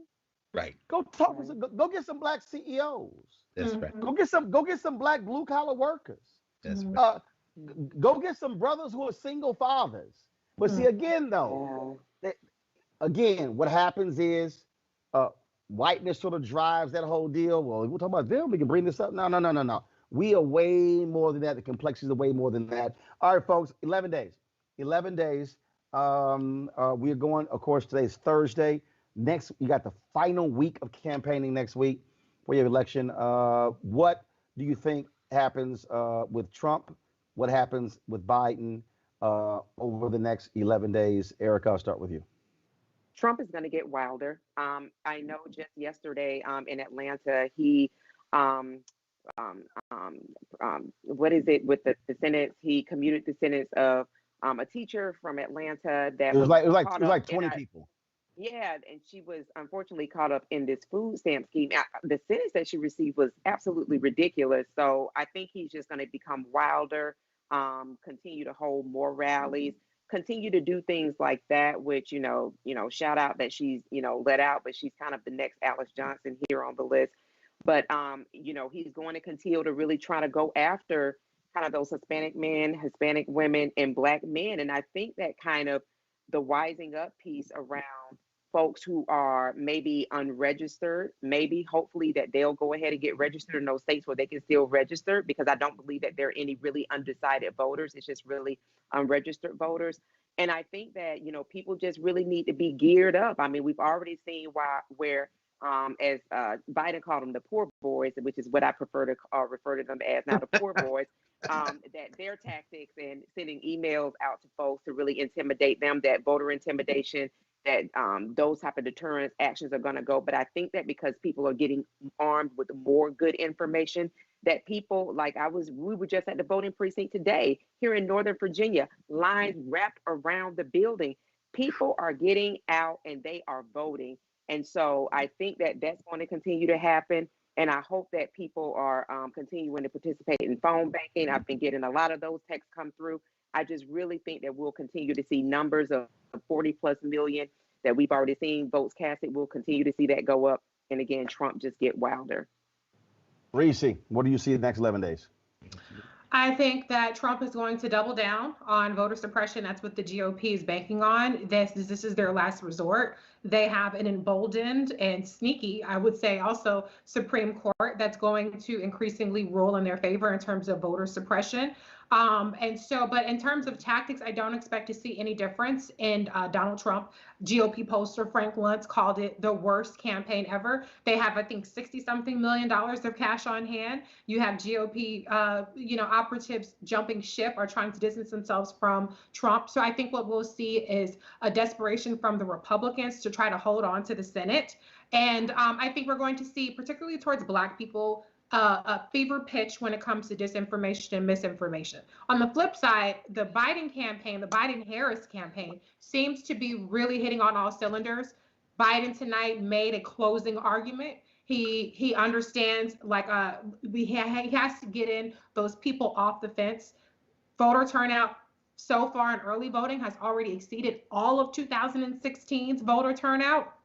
Right. Go talk to some, go get some black CEOs. That's right. Mhm. Go get some black blue collar workers. That's right. Uh, go get some brothers who are single fathers. But see, Mhm. again, though, Yeah. that, again, what happens is uh, whiteness sort of drives that whole deal. Well, we're talking about them. We can bring this up. No, no, no, no, no. We are way more than that. The complexities are way more than that. All right, folks, 11 days. 11 days. We're going, of course, today's Thursday. Next, you got the final week of campaigning next week for your election. What do you think happens with Trump? What happens with Biden over the next 11 days? Erica, I'll start with you. Trump is going to get wilder. I know just yesterday in Atlanta, he, um, um, um, what is it with the sentence? He commuted the sentence of a teacher from Atlanta It that was was like it was like it caught was up like in 20 a, people. yeah, and she was unfortunately caught up in this food stamp scheme. The sentence that she received was absolutely ridiculous. So I think he's just going to become wilder, continue to hold more rallies, continue to do things like that. Which shout out that she's let out, but she's kind of the next Alice Johnson here on the list. But he's going to continue to really try to go after kind of those Hispanic men, Hispanic women, and Black men. And I think that kind of the wising up piece around folks who are maybe unregistered, maybe hopefully that they'll go ahead and get registered in those states where they can still register, because I don't believe that there are any really undecided voters. It's just really unregistered voters. And I think that, people just really need to be geared up. I mean, we've already seen where as Biden called them the poor boys, which is what I prefer to refer to them as now, the poor boys, that their tactics and sending emails out to folks to really intimidate them, that voter intimidation, that those type of deterrence actions are going to go. But I think that because people are getting armed with more good information, that people like we were just at the voting precinct today here in Northern Virginia, lines wrapped around the building. People are getting out and they are voting. And so I think that that's going to continue to happen. And I hope that people are continuing to participate in phone banking. I've been getting a lot of those texts come through. I just really think that we'll continue to see numbers of 40 plus million that we've already seen votes casted. We'll continue to see that go up. And again, Trump just get wilder. Reese, what do you see the next 11 days? I think that Trump is going to double down on voter suppression. That's what the GOP is banking on. This is their last resort. They have an emboldened and sneaky, I would say, also Supreme Court that's going to increasingly rule in their favor in terms of voter suppression. But in terms of tactics, I don't expect to see any difference in Donald Trump. GOP pollster Frank Luntz called it the worst campaign ever. They have, I think, $60-something million of cash on hand. You have GOP, operatives jumping ship or trying to distance themselves from Trump. So I think what we'll see is a desperation from the Republicans to try to hold on to the Senate. And I think we're going to see, particularly towards Black people, a fever pitch when it comes to disinformation and misinformation. On the flip side, the Biden campaign, the Biden-Harris campaign, seems to be really hitting on all cylinders. Biden tonight made a closing argument. He understands he has to get in those people off the fence. Voter turnout so far in early voting has already exceeded all of 2016's voter turnout.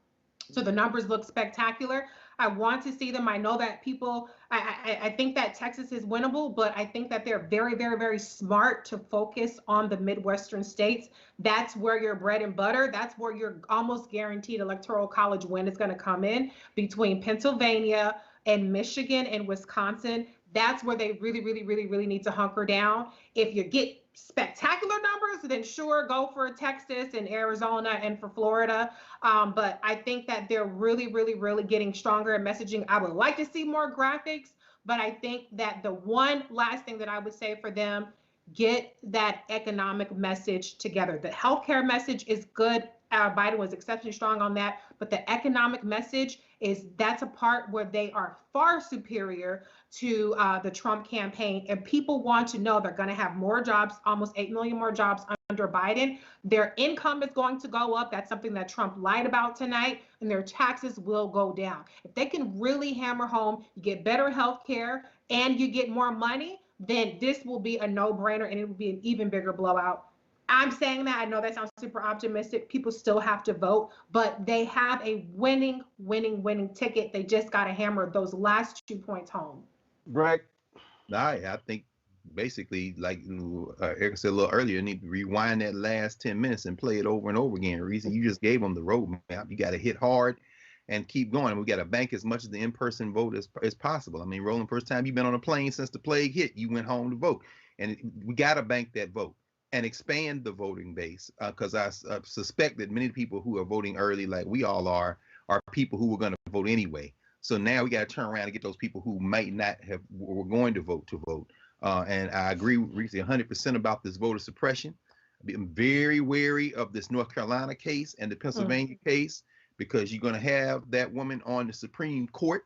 So the numbers look spectacular. I want to see them. I know that I think that Texas is winnable, but I think that they're very, very, very smart to focus on the Midwestern states. That's where your bread and butter, that's where your almost guaranteed electoral college win is going to come in, between Pennsylvania and Michigan and Wisconsin. That's where they really, really, really, really need to hunker down. If you get spectacular numbers, then sure, go for Texas and Arizona and for Florida. But I think that they're really, really, really getting stronger at messaging. I would like to see more graphics, but I think that the one last thing that I would say for them, get that economic message together. The healthcare message is good. Biden was exceptionally strong on that, but the economic message that's a part where they are far superior to the Trump campaign, and people want to know they're going to have more jobs, almost 8 million more jobs under Biden. Their income is going to go up. That's something that Trump lied about tonight, and their taxes will go down. If they can really hammer home, you get better health care and you get more money, then this will be a no-brainer, and it will be an even bigger blowout. I'm saying that. I know that sounds super optimistic. People still have to vote, but they have a winning ticket. They just got to hammer those last 2 points home. Greg? I think basically, like Erica said a little earlier, you need to rewind that last 10 minutes and play it over and over again. Reese, you just gave them the roadmap. You got to hit hard and keep going. And we got to bank as much of the in-person vote as possible. I mean, Roland, first time you've been on a plane since the plague hit, you went home to vote. And we got to bank that vote and expand the voting base, because I suspect that many people who are voting early, like we all are people who were going to vote anyway. So now we got to turn around and get those people who might not have were going to vote. And I agree with Reese 100% about this voter suppression. I'm very wary of this North Carolina case and the Pennsylvania case, because you're going to have that woman on the Supreme Court,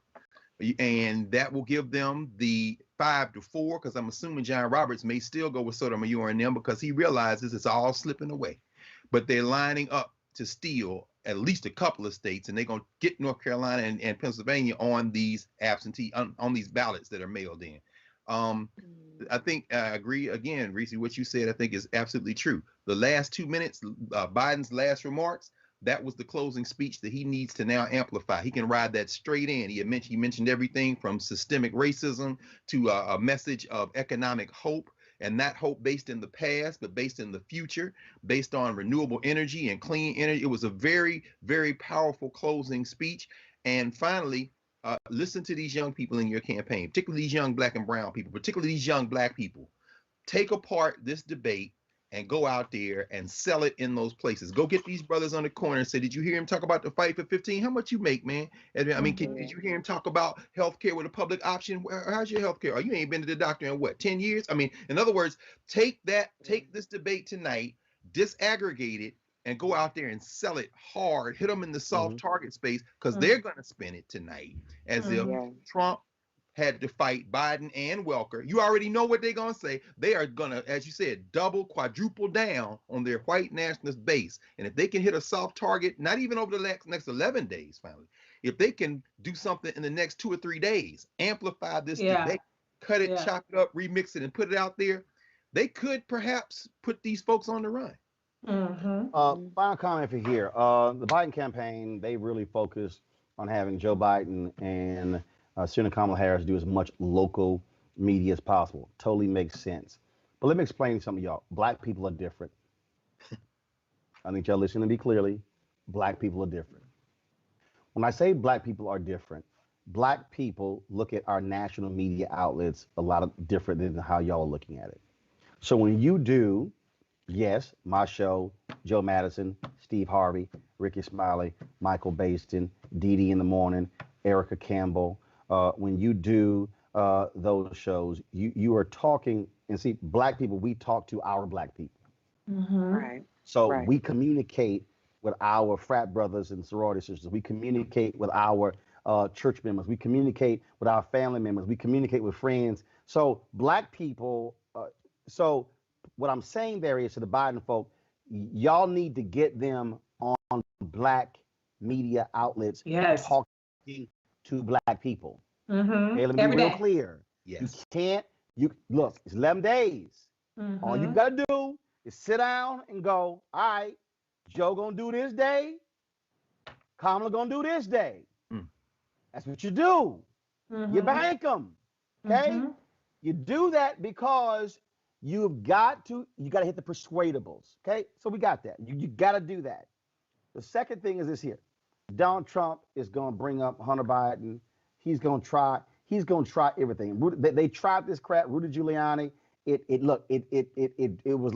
and that will give them the 5-4, because I'm assuming John Roberts may still go with Sotomayor and them because he realizes it's all slipping away. But they're lining up to steal at least a couple of states, and they're going to get North Carolina and Pennsylvania on these absentee, on these ballots that are mailed in. I think I agree again, Reese, what you said I think is absolutely true. The last 2 minutes, Biden's last remarks, that was the closing speech that he needs to now amplify. He can ride that straight in. He mentioned everything from systemic racism to a message of economic hope, and not hope based in the past, but based in the future, based on renewable energy and clean energy. It was a very, very powerful closing speech. And finally, listen to these young people in your campaign, particularly these young Black and brown people, particularly these young Black people. Take apart this debate and go out there and sell it in those places. Go get these brothers on the corner and say, did you hear him talk about the fight for 15? How much you make, man? I mean, did you hear him talk about healthcare with a public option? How's your healthcare? Oh, you ain't been to the doctor in what, 10 years? I mean, in other words, take this debate tonight, disaggregate it, and go out there and sell it hard. Hit them in the soft target space, because they're going to spin it tonight as if Trump had to fight Biden and Welker. You already know what they're going to say. They are going to, as you said, double, quadruple down on their white nationalist base. And if they can hit a soft target, not even over the next 11 days, finally, if they can do something in the next 2 or 3 days, amplify this debate, cut it, chop it up, remix it, and put it out there, they could perhaps put these folks on the run. Final comment for here. The Biden campaign, they really focused on having Joe Biden and Senator Kamala Harris do as much local media as possible. Totally makes sense. But let me explain something to y'all. Black people are different. I need y'all listening to me clearly. Black people are different. When I say Black people are different, Black people look at our national media outlets a lot of different than how y'all are looking at it. So when you do, yes, my show, Joe Madison, Steve Harvey, Ricky Smiley, Michael Baston, Dee Dee in the Morning, Erica Campbell, when you do those shows, you are talking, and see, Black people, we talk to our Black people. Right. So we communicate with our frat brothers and sorority sisters. We communicate with our church members. We communicate with our family members. We communicate with friends. So Black people, so what I'm saying there is to the Biden folk, y'all need to get them on Black media outlets talking to Black people. Okay, let me be real clear. Yes. You look, it's 11 days. All you gotta do is sit down and go, all right, Joe gonna do this day, Kamala gonna do this day. That's what you do. You bank them. Okay? You do that because you got to hit the persuadables. Okay? So we got that. You got to do that. The second thing is this here. Donald Trump is going to bring up Hunter Biden. He's going to try everything. They tried this crap. Rudy Giuliani. It was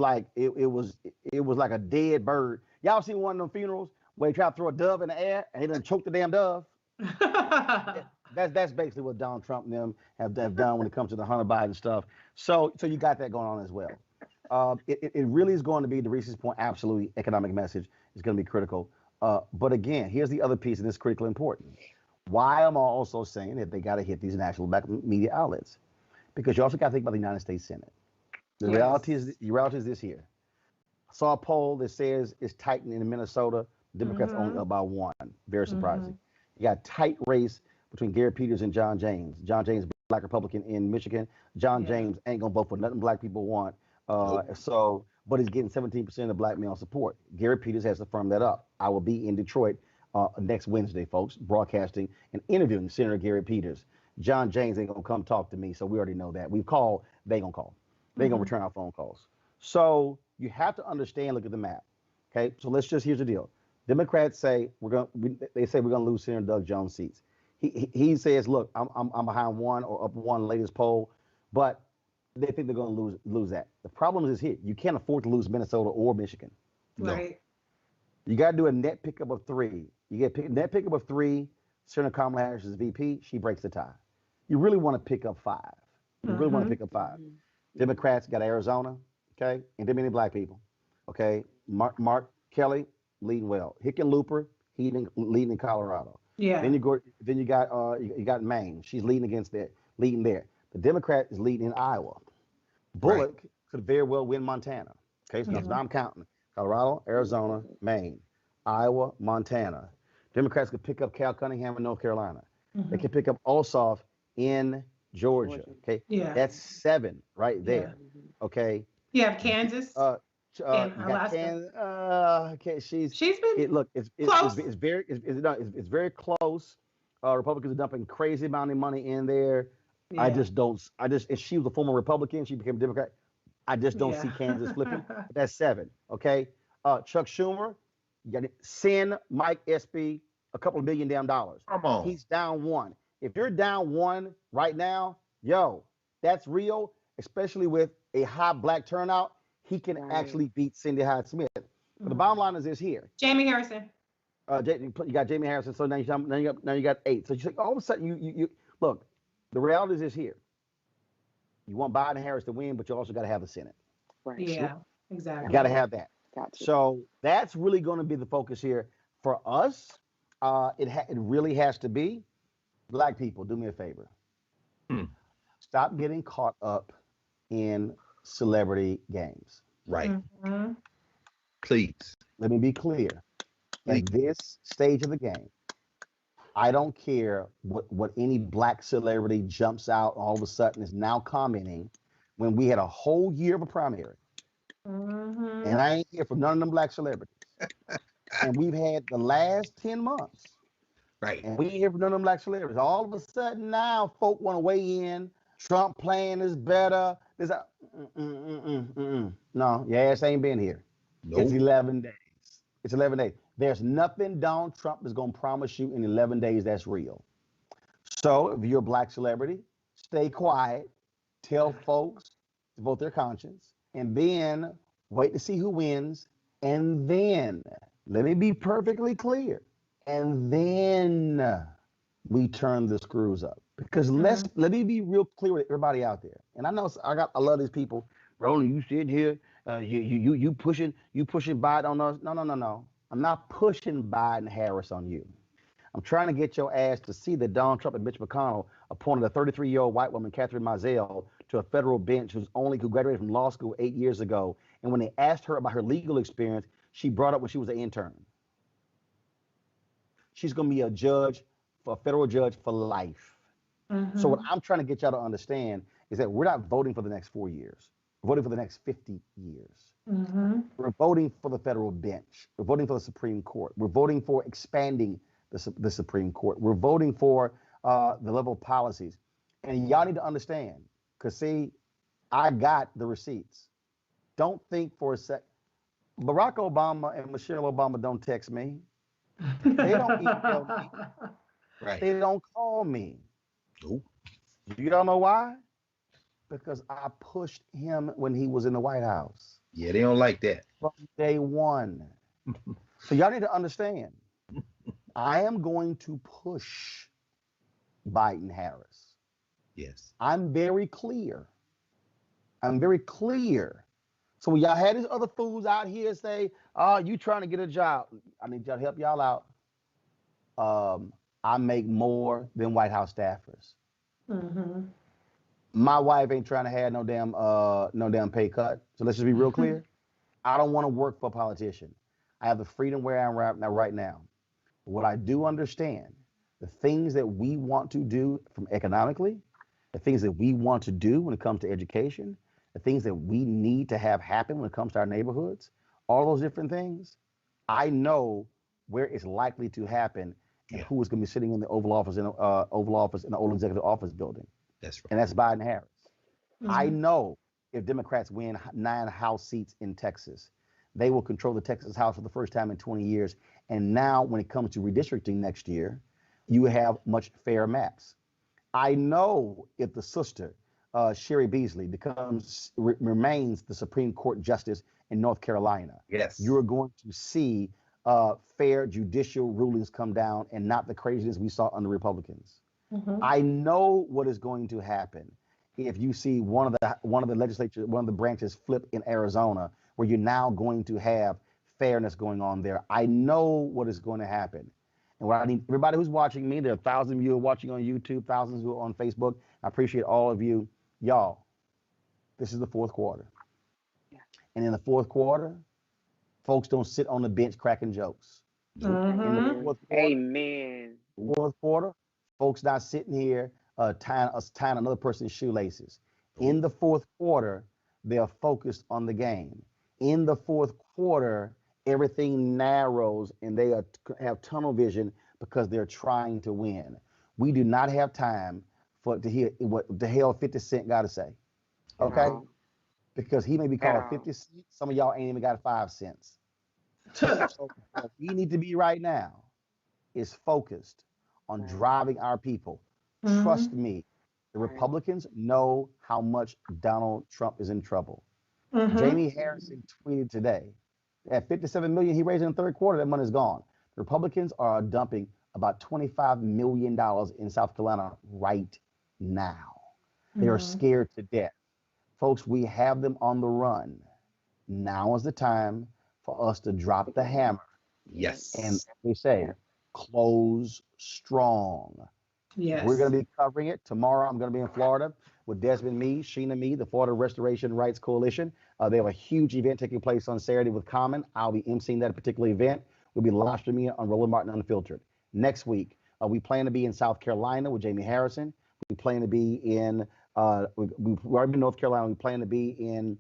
like a dead bird. Y'all seen one of them funerals where they try to throw a dove in the air and they done choke the damn dove? That's basically what Donald Trump and them have done when it comes to the Hunter Biden stuff. So you got that going on as well. It really is going to be, to Reese's point, absolutely economic message is going to be critical. But again, here's the other piece, and it's critically important. Why am I also saying that they got to hit these national Black media outlets? Because you also got to think about the United States Senate. The reality is this here. I saw a poll that says it's tight in Minnesota. Democrats only up by 1. Very surprising. You got a tight race between Gary Peters and John James. John James, Black Republican in Michigan. John James ain't gonna vote for nothing Black people want. So but he's getting 17% of black male support. Gary Peters has to firm that up. I will be in Detroit next Wednesday, folks, broadcasting and interviewing Senator Gary Peters. John James ain't gonna come talk to me, so we already know that. We've called, they ain't gonna call. They ain't gonna return our phone calls. So you have to understand, look at the map. Okay, so here's the deal. Democrats say they say we're gonna lose Senator Doug Jones seats. He says, look, I'm behind one or up one latest poll, but they think they're going to lose that. The problem is here: you can't afford to lose Minnesota or Michigan. Right. You got to do a net pickup of 3. You get net pickup of 3. Senator Kamala Harris is VP. She breaks the tie. You really want to pick up 5. You really want to pick up 5. Democrats got Arizona, okay, and too many black people, okay. Mark Kelly leading well. Hickenlooper leading in Colorado. Yeah. Then you got Maine. She's leading there. The Democrat is leading in Iowa. Bullock could very well win Montana. Okay, so that's what I'm counting. Colorado, Arizona, Maine, Iowa, Montana. Democrats could pick up Cal Cunningham in North Carolina. They can pick up Ossoff in Georgia. Okay, that's 7 right there. Okay. You have Kansas and Alaska. Okay, she's been look. close. It's very close. Republicans are dumping crazy amount of money in there. Yeah. If she was a former Republican, she became a Democrat. I just don't see Kansas flipping. But that's 7. Okay. Chuck Schumer, you got to send Mike Espy a couple of $1 million. Come on. He's down 1. If you're down 1 right now, that's real, especially with a high black turnout. He can actually beat Cindy Hyde-Smith. But the bottom line is this here. Jamie Harrison. You got Jamie Harrison, so now you got 8. So you all of a sudden you look. The reality is this here. You want Biden and Harris to win, but you also got to have the Senate. Right. Yeah, exactly. You got to have that. Gotcha. So that's really going to be the focus here for us. It really has to be. Black people, do me a favor. Stop getting caught up in celebrity games. Right. Please. Let me be clear. At this stage of the game, I don't care what any black celebrity jumps out all of a sudden is now commenting when we had a whole year of a primary. And I ain't here for none of them black celebrities. And we've had the last 10 months. Right. And we ain't here for none of them black celebrities. All of a sudden now folk want to weigh in. Trump plan is better. No, your ass ain't been here. Nope. It's 11 days. It's 11 days. There's nothing Donald Trump is going to promise you in 11 days that's real. So if you're a black celebrity, stay quiet, tell folks to vote their conscience, and then wait to see who wins. And then, let me be perfectly clear, and then we turn the screws up. Because let me be real clear with everybody out there. And I know I love these people. Roland, you sitting here, you pushing Biden on us. No. I'm not pushing Biden Harris on you. I'm trying to get your ass to see that Donald Trump and Mitch McConnell appointed a 33-year-old white woman, Catherine Mizell, to a federal bench who graduated from law school 8 years ago. And when they asked her about her legal experience, she brought up when she was an intern. She's going to be a federal judge for life. So what I'm trying to get y'all to understand is that we're not voting for the next 4 years. We're voting for the next 50 years. We're voting for the federal bench. We're voting for the Supreme Court. We're voting for expanding the Supreme Court. We're voting for the level of policies. And y'all need to understand, because see, I got the receipts. Don't think for a sec. Barack Obama and Michelle Obama don't text me. They don't email me. Right. They don't call me. Nope. You don't know why? Because I pushed him when he was in the White House. Yeah, they don't like that. From day one. So y'all need to understand. I am going to push Biden Harris. Yes. I'm very clear. So when y'all had these other fools out here say, oh, you trying to get a job. I need y'all to help y'all out. I make more than White House staffers. My wife ain't trying to have no damn pay cut. So let's just be real clear. I don't want to work for a politician. I have the freedom where I am right now. What I do understand, the things that we want to do from economically, the things that we want to do when it comes to education, the things that we need to have happen when it comes to our neighborhoods, all those different things, I know where it's likely to happen and Yeah, who is going to be sitting in the Oval Office in the old Executive Office building, that's right. and that's Biden Harris. I Mhm. know if Democrats win 9 House seats in Texas, they will control the Texas House for the first time in 20 years. And now, when it comes to redistricting next year, you have much fairer maps. I know if the sister, Sherry Beasley, remains the Supreme Court justice in North Carolina, Yes. you're going to see fair judicial rulings come down and not the craziness we saw under Republicans. Mhm. I know what is going to happen if you see one of the branches flip in Arizona, where you're now going to have fairness going on there. I know what is going to happen. And what I need everybody who's watching me, there are thousands of you who are watching on YouTube, thousands who are on Facebook. I appreciate all of you. Y'all, this is the fourth quarter. Yeah. And in the fourth quarter, folks don't sit on the bench cracking jokes. Nope. In the Mhm. fourth quarter, Amen. fourth quarter, folks not sitting here tying another person's shoelaces. Nope. In the fourth quarter, they're focused on the game. In the fourth quarter, everything narrows and have tunnel vision because they're trying to win. We do not have time to hear what the hell 50 Cent got to say. At Okay? all. Because he may be At called all. 50 Cent. Some of y'all ain't even got 5 cents. So what we need to be right now is focused on Right. driving our people. Trust Mhm. me, the Right. Republicans know how much Donald Trump is in trouble. Mhm. Jamie Harrison tweeted today that 57 million he raised in the third quarter, that money is gone. The Republicans are dumping about $25 million in South Carolina right now. They are Mhm. scared to death. Folks, we have them on the run. Now is the time for us to drop the hammer and, Yes. as they say, close strong. We're going Yes. to be covering it tomorrow. I'm going to be in Florida with Desmond Me, Sheena Me, the Florida Restoration Rights Coalition. They have a huge event taking place on Saturday with Common. I'll be emceeing that particular event. We'll be live streaming it on Roland Martin Unfiltered. Next week, we plan to be in South Carolina with Jamie Harrison. We plan to be in we've already been in North Carolina. We plan to be in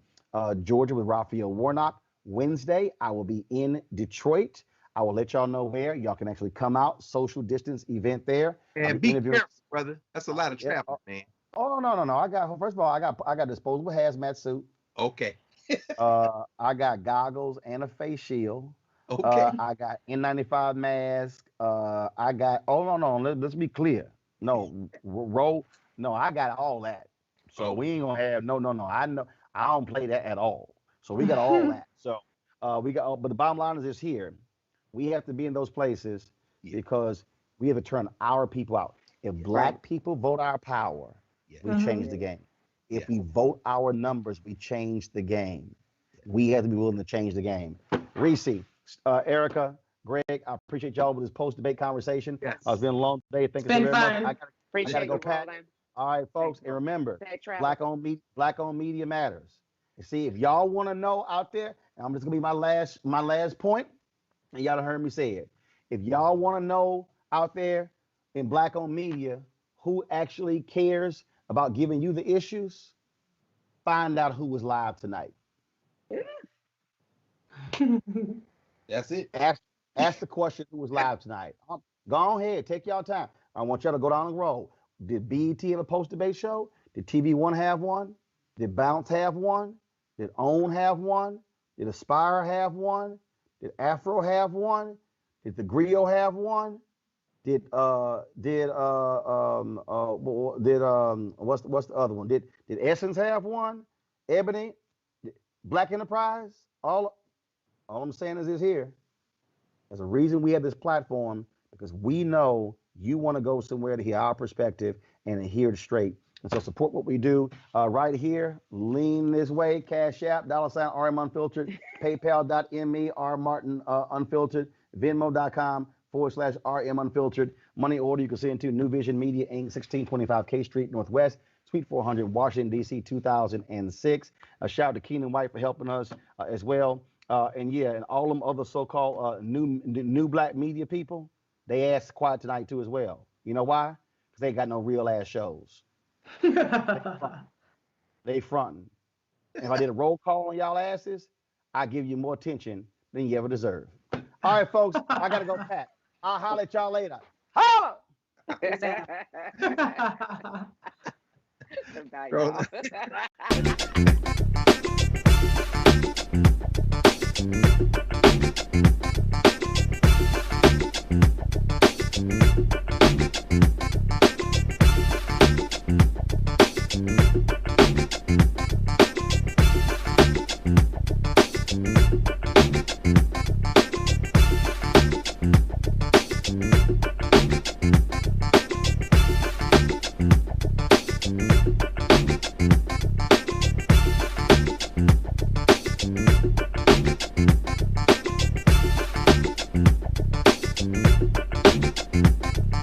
Georgia with Raphael Warnock. Wednesday, I will be in Detroit. I will let y'all know where. Y'all can actually come out, social distance event there. I'll be And be interviewing. careful, brother. That's a lot of Yeah. traveling, man. Oh no, no, no. First of all, I got disposable hazmat suit. Okay. I got goggles and a face shield. Okay. I got N95 mask. I got. Oh no, no. Let's be clear. No, roll. No, I got all that. So Oh, we ain't gonna have no, no, no. I know I don't play that at all. So we got all that. So we got. But the bottom line is this here: we have to be in those places yeah. because we have to turn our people out. If Yes. Right. black people vote our power, Yeah. we Mhm. change Yeah. the game. If Yes. we vote our numbers, we change the game. We have to be willing to change the game. Reese, Erica, Greg, I appreciate y'all with this post debate conversation. It's Yes. been a long day. Thank It's you so been very much. fun. I gotta Appreciate go you, pack. Roland. All right, Thanks, folks, and remember, safe travel. black owned media matters. You see, if y'all want to know out there, and I'm just gonna be my last point, and y'all heard me say it. If y'all want to know out there in black owned media who actually cares about giving you the issues, find out who was live tonight. That's it. Ask ask the question who was live tonight. Go ahead, take y'all time. I want y'all to go down the road. Did BET have a post debate show? Did TV1 have one? Did Bounce have one? Did OWN have one? Did Aspire have one? Did Afro have one? Did the Griot have one? What's the other one? Did Essence have one? Ebony, Black Enterprise? All I'm saying is this here. There's a reason we have this platform because we know you want to go somewhere to hear our perspective and to hear it straight. And so support what we do right here. Lean this way. Cash App, $RM Unfiltered, PayPal.me, R Martin Unfiltered, Venmo.com/RM Unfiltered. Money order you can send to New Vision Media Inc., 1625 K Street Northwest, Suite 400, Washington, D.C., 2006. A shout out to Keenan White for helping us as well. And all them other so-called new black media people, they asked quiet tonight too as well. You know why? Because they got no real ass shows. They fronting. And if I did a roll call on y'all asses, I give you more attention than you ever deserve. All right, folks, I gotta go pack. I'll holler at y'all later. Holla! Bye, Roland. y'all.